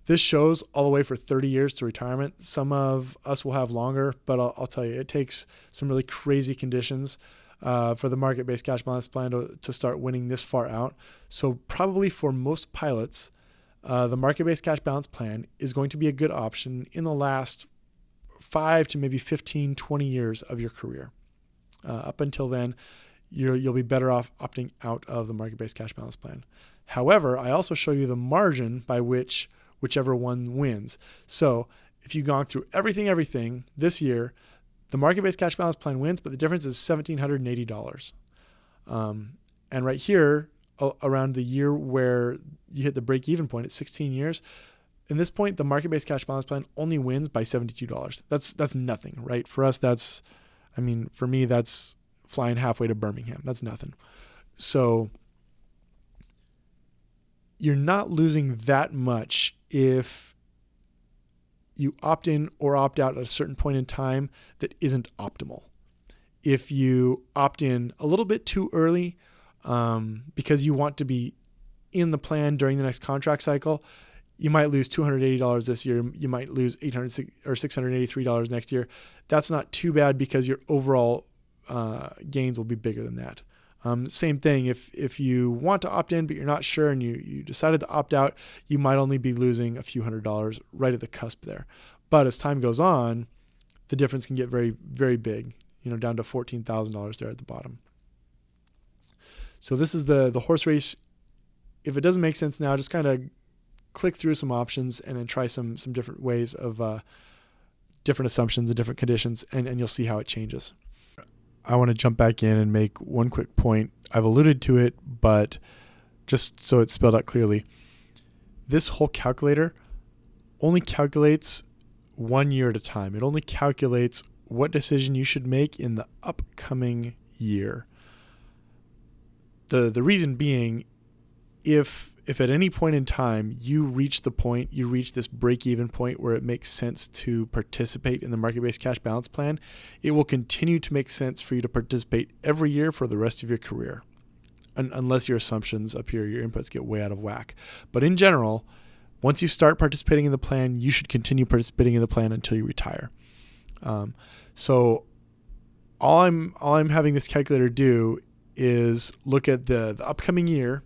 This shows all the way for 30 years to retirement. Some of us will have longer, but I'll tell you, it takes some really crazy conditions for the market-based cash balance plan to start winning this far out. So probably for most pilots, the market-based cash balance plan is going to be a good option in the last 5 to maybe 15, 20 years of your career. Up until then, you'll be better off opting out of the market-based cash balance plan. However, I also show you the margin by whichever one wins. So if you've gone through everything this year, the market-based cash balance plan wins, but the difference is $1,780. And right here, around the year where you hit the break-even point at 16 years, in this point, the market-based cash balance plan only wins by $72. That's nothing, right? For us, for me, that's flying halfway to Birmingham. That's nothing. So you're not losing that much if you opt in or opt out at a certain point in time that isn't optimal. If you opt in a little bit too early because you want to be in the plan during the next contract cycle, you might lose $280 this year. You might lose $800 or $683 next year. That's not too bad because your overall gains will be bigger than that. Same thing, if you want to opt in but you're not sure and you decided to opt out, you might only be losing a few $100s right at the cusp there. But as time goes on, the difference can get very, very big, down to $14,000 there at the bottom. So this is the horse race. If it doesn't make sense now, just kind of click through some options and then try some different ways of different assumptions and different conditions, and you'll see how it changes. I want to jump back in and make one quick point. I've alluded to it, but just so it's spelled out clearly, this whole calculator only calculates 1 year at a time. It only calculates what decision you should make in the upcoming year. The reason being, if at any point in time you reach this break-even point where it makes sense to participate in the market-based cash balance plan, it will continue to make sense for you to participate every year for the rest of your career, unless your assumptions up here, your inputs get way out of whack. But in general, once you start participating in the plan, you should continue participating in the plan until you retire. So all I'm having this calculator do is look at the upcoming year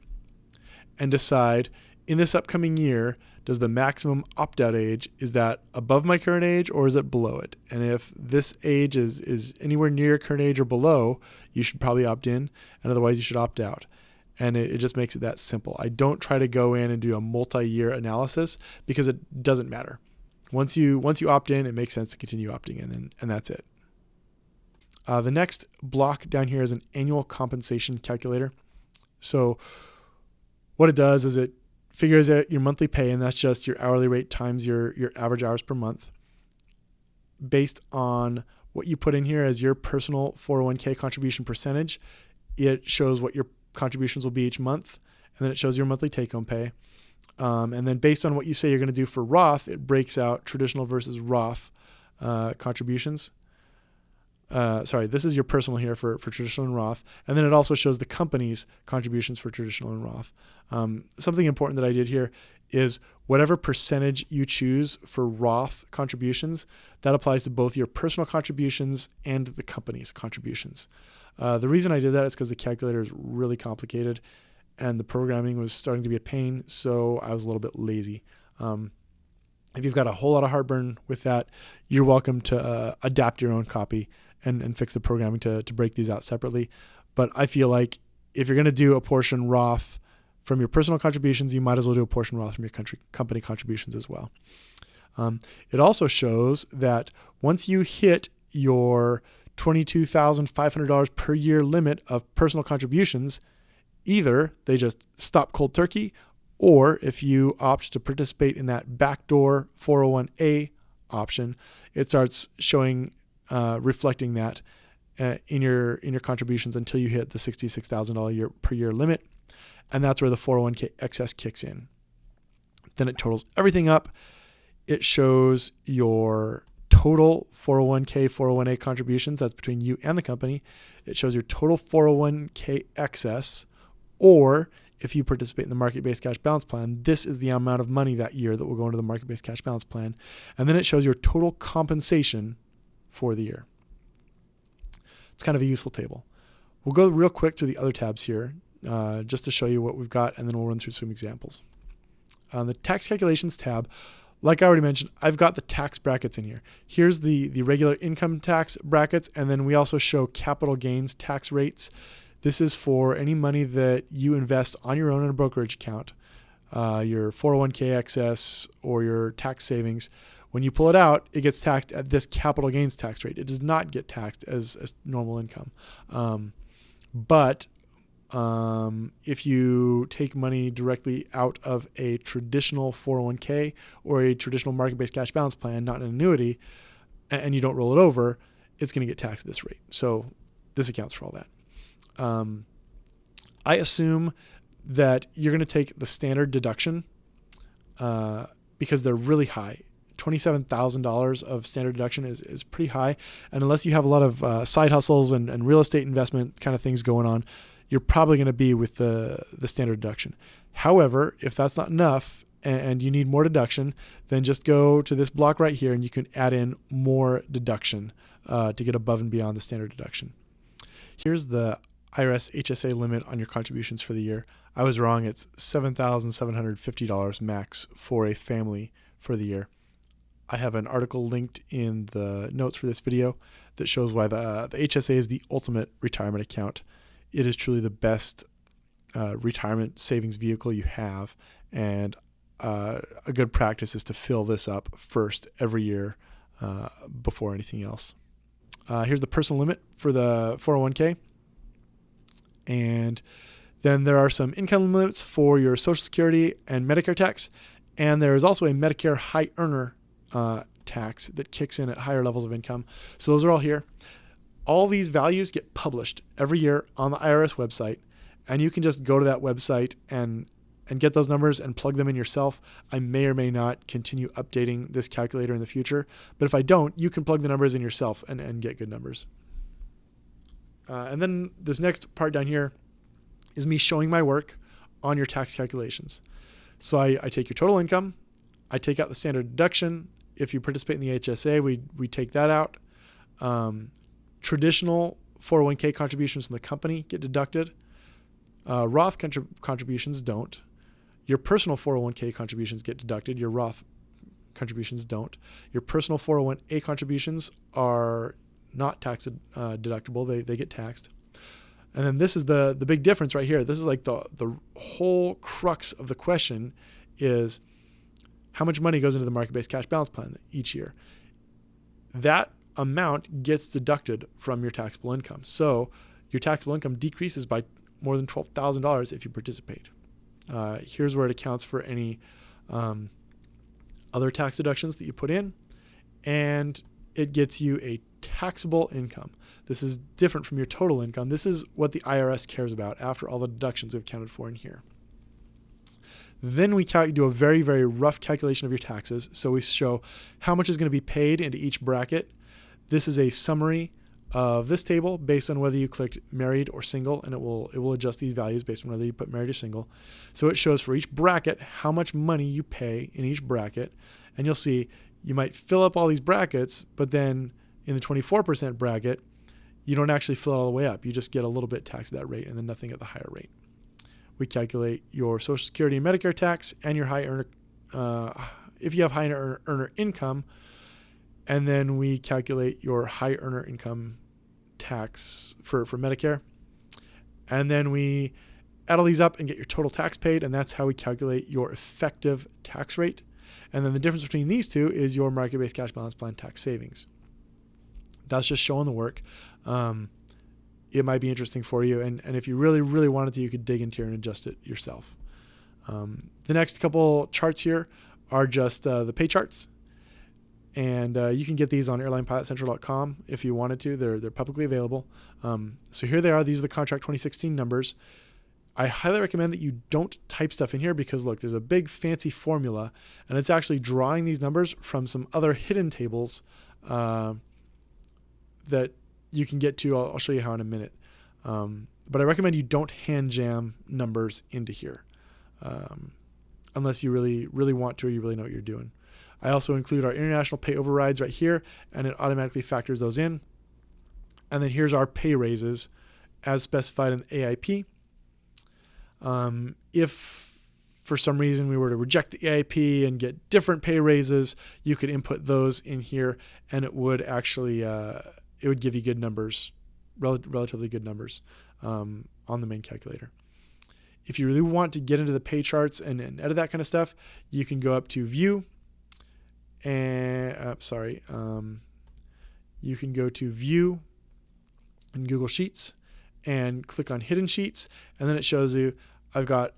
and decide, in this upcoming year, does the maximum opt-out age, is that above my current age or is it below it? And if this age is anywhere near your current age or below, you should probably opt in, and otherwise you should opt out. And it just makes it that simple. I don't try to go in and do a multi-year analysis because it doesn't matter. Once you opt in, it makes sense to continue opting in, and that's it. The next block down here is an annual compensation calculator. So what it does is it figures out your monthly pay, and that's just your hourly rate times your average hours per month, based on what you put in here as your personal 401k contribution percentage. It shows what your contributions will be each month, and then it shows your monthly take-home pay. And then based on what you say you're going to do for Roth, it breaks out traditional versus Roth contributions. this is your personal here for traditional and Roth. And then it also shows the company's contributions for traditional and Roth. Something important that I did here is whatever percentage you choose for Roth contributions, that applies to both your personal contributions and the company's contributions. The reason I did that is because the calculator is really complicated and the programming was starting to be a pain, so I was a little bit lazy. If you've got a whole lot of heartburn with that, you're welcome to adapt your own copy and fix the programming to break these out separately. But I feel like if you're going to do a portion Roth from your personal contributions, you might as well do a portion Roth from your company contributions as well. It also shows that once you hit your $22,500 per year limit of personal contributions, either they just stop cold turkey, or if you opt to participate in that backdoor 401a option, it starts showing, reflecting that in your contributions until you hit the $66,000 per year limit. And that's where the 401k excess kicks in. Then it totals everything up. It shows your total 401k, 401a contributions. That's between you and the company. It shows your total 401k excess, or if you participate in the market-based cash balance plan, this is the amount of money that year that will go into the market-based cash balance plan. And then it shows your total compensation for the year. It's kind of a useful table. We'll go real quick through the other tabs here just to show you what we've got, and then we'll run through some examples. On the tax calculations tab, like I already mentioned, I've got the tax brackets in here. Here's the regular income tax brackets, and then we also show capital gains tax rates. This is for any money that you invest on your own in a brokerage account, your 401k excess or your tax savings. When you pull it out, it gets taxed at this capital gains tax rate. It does not get taxed as normal income. But if you take money directly out of a traditional 401k or a traditional market-based cash balance plan, not an annuity, and you don't roll it over, it's going to get taxed at this rate. So this accounts for all that. I assume that you're going to take the standard deduction because they're really high. $27,000 of standard deduction is pretty high. And unless you have a lot of side hustles and real estate investment kind of things going on, you're probably going to be with the standard deduction. However, if that's not enough and you need more deduction, then just go to this block right here and you can add in more deduction to get above and beyond the standard deduction. Here's the IRS HSA limit on your contributions for the year. I was wrong. It's $7,750 max for a family for the year. I have an article linked in the notes for this video that shows why the HSA is the ultimate retirement account. It is truly the best retirement savings vehicle you have, and a good practice is to fill this up first every year before anything else. Here's the personal limit for the 401k. And then there are some income limits for your Social Security and Medicare tax. And there is also a Medicare high earner tax that kicks in at higher levels of income. So those are all here. All these values get published every year on the IRS website. And you can just go to that website and get those numbers and plug them in yourself. I may or may not continue updating this calculator in the future. But if I don't, you can plug the numbers in yourself and get good numbers. And then this next part down here is me showing my work on your tax calculations. So I take your total income, I take out the standard deduction. If you participate in the HSA, we take that out. Traditional 401k contributions from the company get deducted. Roth contributions don't. Your personal 401k contributions get deducted. Your Roth contributions don't. Your personal 401a contributions are not tax deductible. They get taxed. And then this is the big difference right here. This is like the whole crux of the question is how much money goes into the market-based cash balance plan each year. That amount gets deducted from your taxable income. So your taxable income decreases by more than $12,000 if you participate. Here's where it accounts for any other tax deductions that you put in, and it gets you a taxable income. This is different from your total income. This is what the IRS cares about after all the deductions we've accounted for in here. Then we do a very, very rough calculation of your taxes. So we show how much is going to be paid into each bracket. This is a summary of this table based on whether you clicked married or single, and it will adjust these values based on whether you put married or single. So it shows for each bracket how much money you pay in each bracket, and you'll see you might fill up all these brackets, but then in the 24% bracket, you don't actually fill it all the way up. You just get a little bit taxed at that rate and then nothing at the higher rate. We calculate your Social Security and Medicare tax and your high earner, if you have high earner income, and then we calculate your high earner income tax for Medicare. And then we add all these up and get your total tax paid, and that's how we calculate your effective tax rate. And then the difference between these two is your market-based cash balance plan tax savings. That's just showing the work. It might be interesting for you, and if you really, really wanted to, you could dig into here and adjust it yourself. The next couple charts here are just the pay charts. And you can get these on airlinepilotcentral.com if you wanted to. They're publicly available. So here they are. These are the contract 2016 numbers. I highly recommend that you don't type stuff in here because, look, there's a big fancy formula, and it's actually drawing these numbers from some other hidden tables that you can get to. I'll show you how in a minute. But I recommend you don't hand jam numbers into here unless you really, really want to or you really know what you're doing. I also include our international pay overrides right here, and it automatically factors those in. And then here's our pay raises as specified in the AIP. If for some reason we were to reject the AIP and get different pay raises, you could input those in here, and it would actually it would give you good numbers, relatively good numbers on the main calculator. If you really want to get into the pay charts and edit that kind of stuff, you can go up to View. And you can go to View in Google Sheets and click on Hidden Sheets, and then it shows you I've got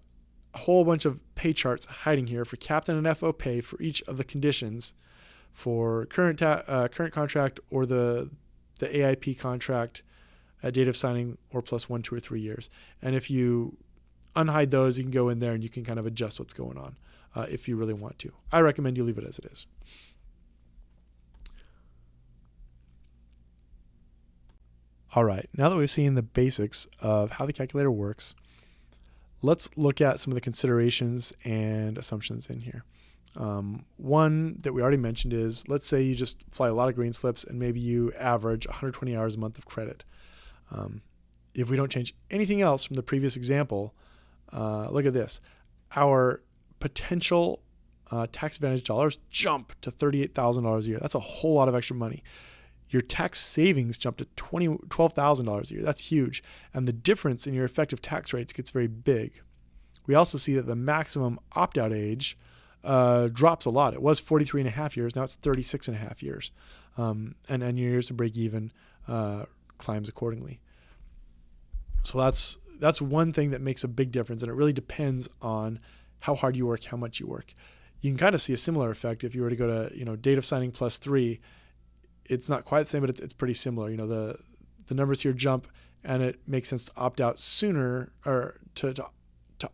a whole bunch of pay charts hiding here for captain and FO pay for each of the conditions for current contract or the AIP contract at date of signing or plus 1, 2, or 3 years. And if you unhide those, you can go in there and you can kind of adjust what's going on. If you really want to. I recommend you leave it as it is. All right, now that we've seen the basics of how the calculator works, let's look at some of the considerations and assumptions in here. One that we already mentioned is, let's say you just fly a lot of green slips and maybe you average 120 hours a month of credit. If we don't change anything else from the previous example, look at this. Our potential tax advantage dollars jump to $38,000 a year. That's a whole lot of extra money. Your tax savings jump to $12,000 a year. That's huge. And the difference in your effective tax rates gets very big. We also see that the maximum opt-out age drops a lot. It was 43 and a half years. Now it's 36 and a half years. And your years to break even climbs accordingly. So that's one thing that makes a big difference. And it really depends on how hard you work, how much you work. You can kind of see a similar effect if you were to go to, date of signing plus 3. It's not quite the same, but it's pretty similar. The numbers here jump, and it makes sense to opt out sooner or to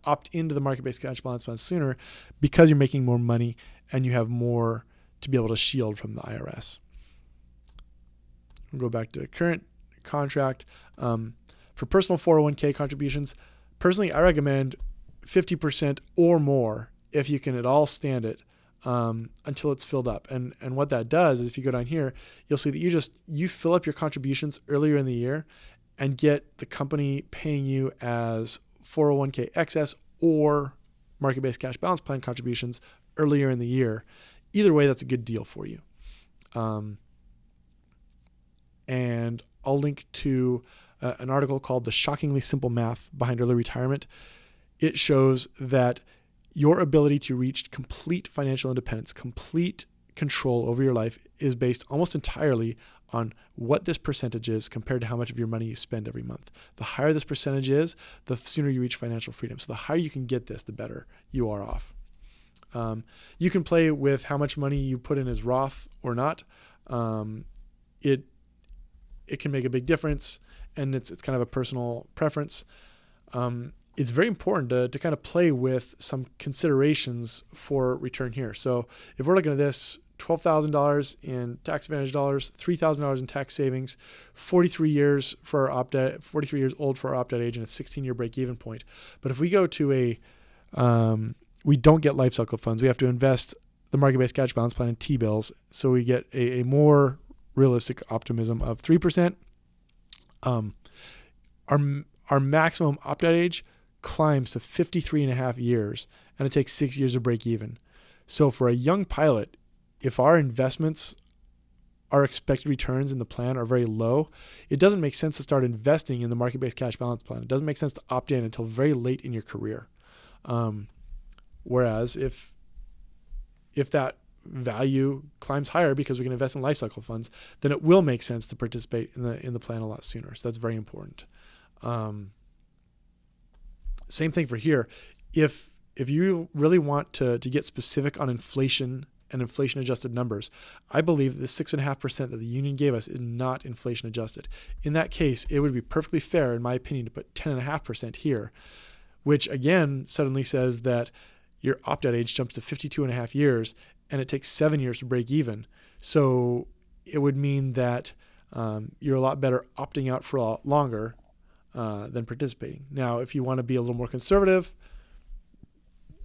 opt into the market-based cash balance plan sooner because you're making more money and you have more to be able to shield from the IRS. We'll go back to current contract. For personal 401k contributions, personally, I recommend 50% or more if you can at all stand it until it's filled up. And what that does is if you go down here, you'll see that you fill up your contributions earlier in the year and get the company paying you as 401k excess or market-based cash balance plan contributions earlier in the year. Either way, that's a good deal for you. And I'll link to an article called The Shockingly Simple Math Behind Early Retirement. It shows that your ability to reach complete financial independence, complete control over your life is based almost entirely on what this percentage is compared to how much of your money you spend every month. The higher this percentage is, the sooner you reach financial freedom. So the higher you can get this, the better you are off. You can play with how much money you put in as Roth or not. It can make a big difference, and it's kind of a personal preference. It's very important to kind of play with some considerations for return here. So if we're looking at this $12,000 in tax advantage dollars, $3,000 in tax savings, 43 years for our 43 years old for our opt-out age, and a 16-year break-even point. But if we go to we don't get life cycle funds. We have to invest the market-based cash balance plan in T-bills, so we get a more realistic optimism of 3%. Our maximum opt-out age climbs to 53.5 years, and it takes 6 years to break even. So for a young pilot, if our investments, our expected returns in the plan are very low, it doesn't make sense to start investing in the market-based cash balance plan. It doesn't make sense to opt in until very late in your career. Whereas if that value climbs higher because we can invest in life cycle funds, then it will make sense to participate in the plan a lot sooner. So that's very important. Same thing for here. If you really want to get specific on inflation and inflation adjusted numbers, I believe the 6.5% that the union gave us is not inflation adjusted. In that case, it would be perfectly fair, in my opinion, to put 10.5% here, which again suddenly says that your opt-out age jumps to 52.5 years, and it takes 7 years to break even. So it would mean that you're a lot better opting out for a lot longer than participating. Now, if you want to be a little more conservative,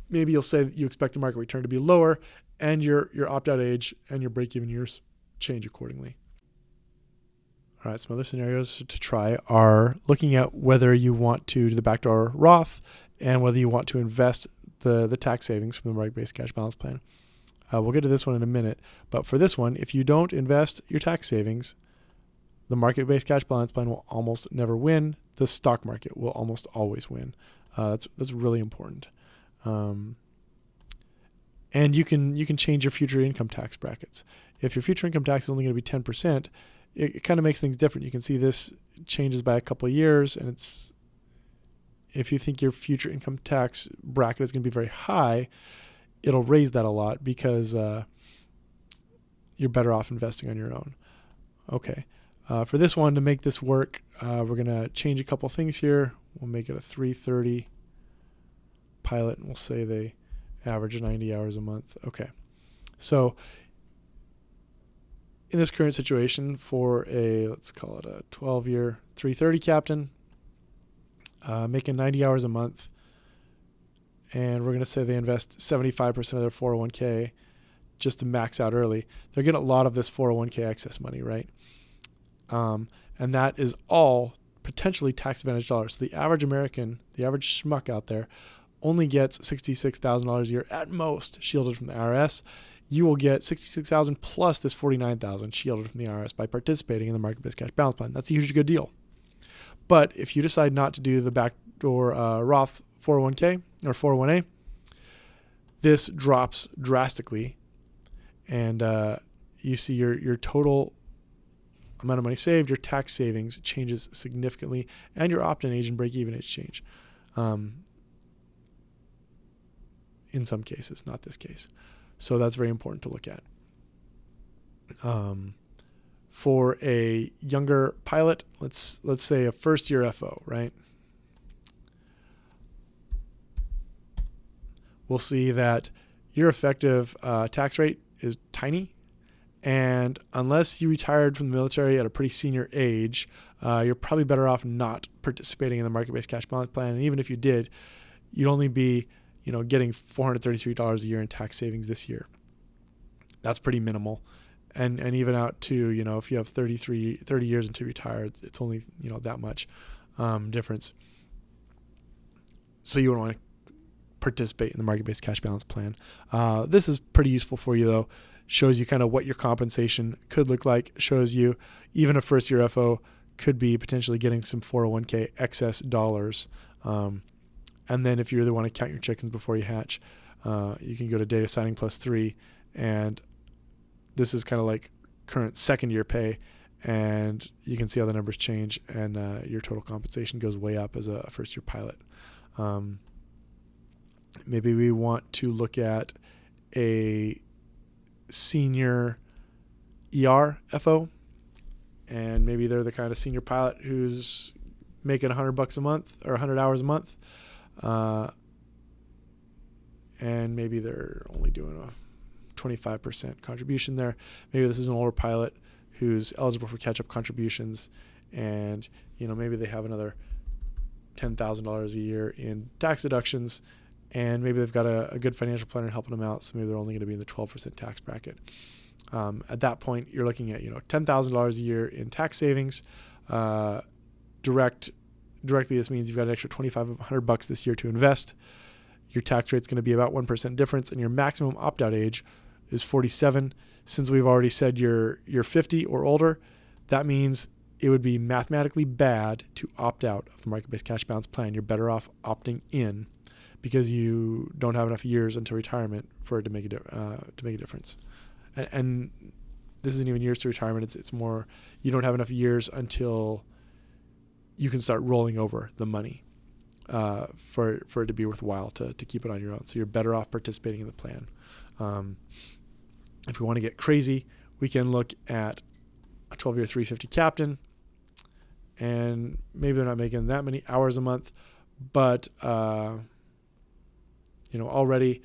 maybe you'll say that you expect the market return to be lower, and your opt-out age and your break-even years change accordingly. All right, some other scenarios to try are looking at whether you want to do the backdoor Roth and whether you want to invest the tax savings from the market-based cash balance plan. We'll get to this one in a minute, but for this one, if you don't invest your tax savings, the market-based cash balance plan will almost never win. The stock market will almost always win. That's really important. And you can change your future income tax brackets. If your future income tax is only going to be 10%, it kind of makes things different. You can see this changes by a couple of years, and if you think your future income tax bracket is going to be very high, it'll raise that a lot because you're better off investing on your own. Okay. For this one, to make this work, we're going to change a couple things here. We'll make it a 330 pilot, and we'll say they average 90 hours a month. Okay. So in this current situation for let's call it a 12-year 330 captain, making 90 hours a month, and we're going to say they invest 75% of their 401k just to max out early. They're getting a lot of this 401k excess money, right? And that is all potentially tax advantage dollars. So the average American, the average schmuck out there, only gets $66,000 a year at most shielded from the IRS. You will get $66,000 plus this $49,000 shielded from the IRS by participating in the market-based cash balance plan. That's a huge good deal. But if you decide not to do the backdoor Roth 401k or 401a, this drops drastically, and you see your total amount of money saved, your tax savings changes significantly, and your opt-in age and break-even age change. In some cases, not this case. So that's very important to look at. For a younger pilot, let's say a first-year FO, right? We'll see that your effective tax rate is tiny, and unless you retired from the military at a pretty senior age, you're probably better off not participating in the market-based cash balance plan. And even if you did, you'd only be getting $433 a year in tax savings this year. That's pretty minimal. And even out to, if you have 30 years until you retire, it's only, that much difference. So you wouldn't want to participate in the market-based cash balance plan. This is pretty useful for you, though. Shows you kind of what your compensation could look like. Shows you even a first-year FO could be potentially getting some 401k excess dollars. And then if you really want to count your chickens before you hatch, you can go to data signing plus 3, and this is kind of like current second-year pay, and you can see how the numbers change, and your total compensation goes way up as a first-year pilot. Maybe we want to look at a senior ER FO, and maybe they're the kind of senior pilot who's making $100 a month or 100 hours a month. And maybe they're only doing a 25% contribution there. Maybe this is an older pilot who's eligible for catch-up contributions, and maybe they have another $10,000 a year in tax deductions, and maybe they've got a good financial planner helping them out, so maybe they're only going to be in the 12% tax bracket. At that point, you're looking at $10,000 a year in tax savings. Directly, this means you've got an extra $2,500 this year to invest. Your tax rate's going to be about 1% difference, and your maximum opt-out age is 47. Since we've already said you're 50 or older, that means it would be mathematically bad to opt out of the market-based cash balance plan. You're better off opting in because you don't have enough years until retirement for it to make a difference. And this isn't even years to retirement. It's more you don't have enough years until you can start rolling over the money for it to be worthwhile to keep it on your own. So you're better off participating in the plan. If we want to get crazy, we can look at a 12-year 350 captain, and maybe they're not making that many hours a month, but already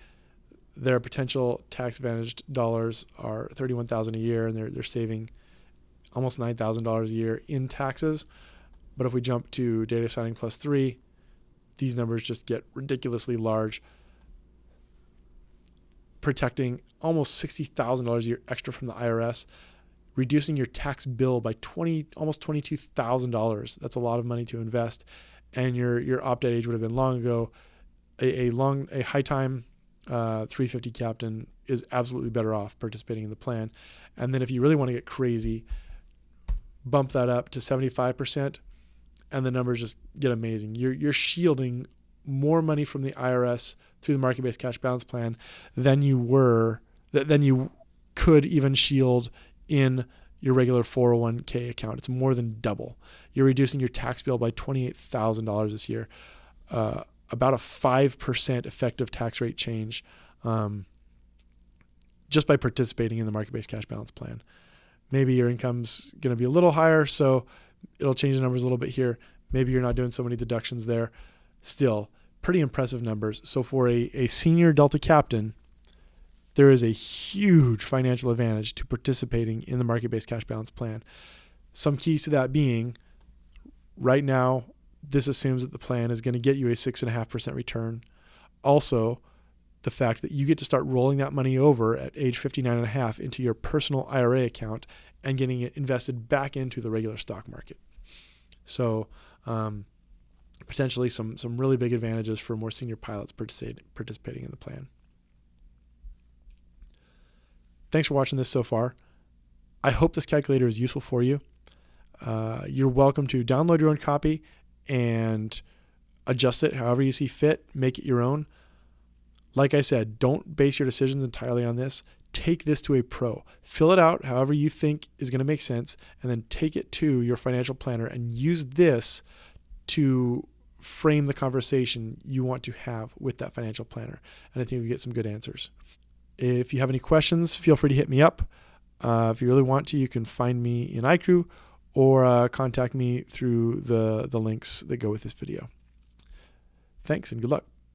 their potential tax advantaged dollars are $31,000 a year, and they're saving almost $9,000 a year in taxes. But if we jump to data signing plus 3, these numbers just get ridiculously large, protecting almost $60,000 a year extra from the IRS, reducing your tax bill by almost $22,000. That's a lot of money to invest, and your opt-out age would have been long ago. A high time 350 captain is absolutely better off participating in the plan. And then if you really want to get crazy, bump that up to 75%, and the numbers just get amazing. You're shielding more money from the IRS through the market-based cash balance plan than you could even shield in your regular 401k account. It's more than double. You're reducing your tax bill by $28,000 this year. About a 5% effective tax rate change just by participating in the market-based cash balance plan. Maybe your income's going to be a little higher, so it'll change the numbers a little bit here. Maybe you're not doing so many deductions there. Still, pretty impressive numbers. So for a senior Delta captain, there is a huge financial advantage to participating in the market-based cash balance plan. Some keys to that being, right now, this assumes that the plan is going to get you a 6.5% return. Also, the fact that you get to start rolling that money over at age 59.5 into your personal IRA account and getting it invested back into the regular stock market. So potentially some really big advantages for more senior pilots participating in the plan. Thanks for watching this so far. I hope this calculator is useful for you. You're welcome to download your own copy and adjust it however you see fit, make it your own. Like I said, don't base your decisions entirely on this. Take this to a pro. Fill it out however you think is going to make sense, and then take it to your financial planner and use this to frame the conversation you want to have with that financial planner. And I think you'll get some good answers. If you have any questions, feel free to hit me up. If you really want to, you can find me in iCrew or contact me through the links that go with this video. Thanks and good luck.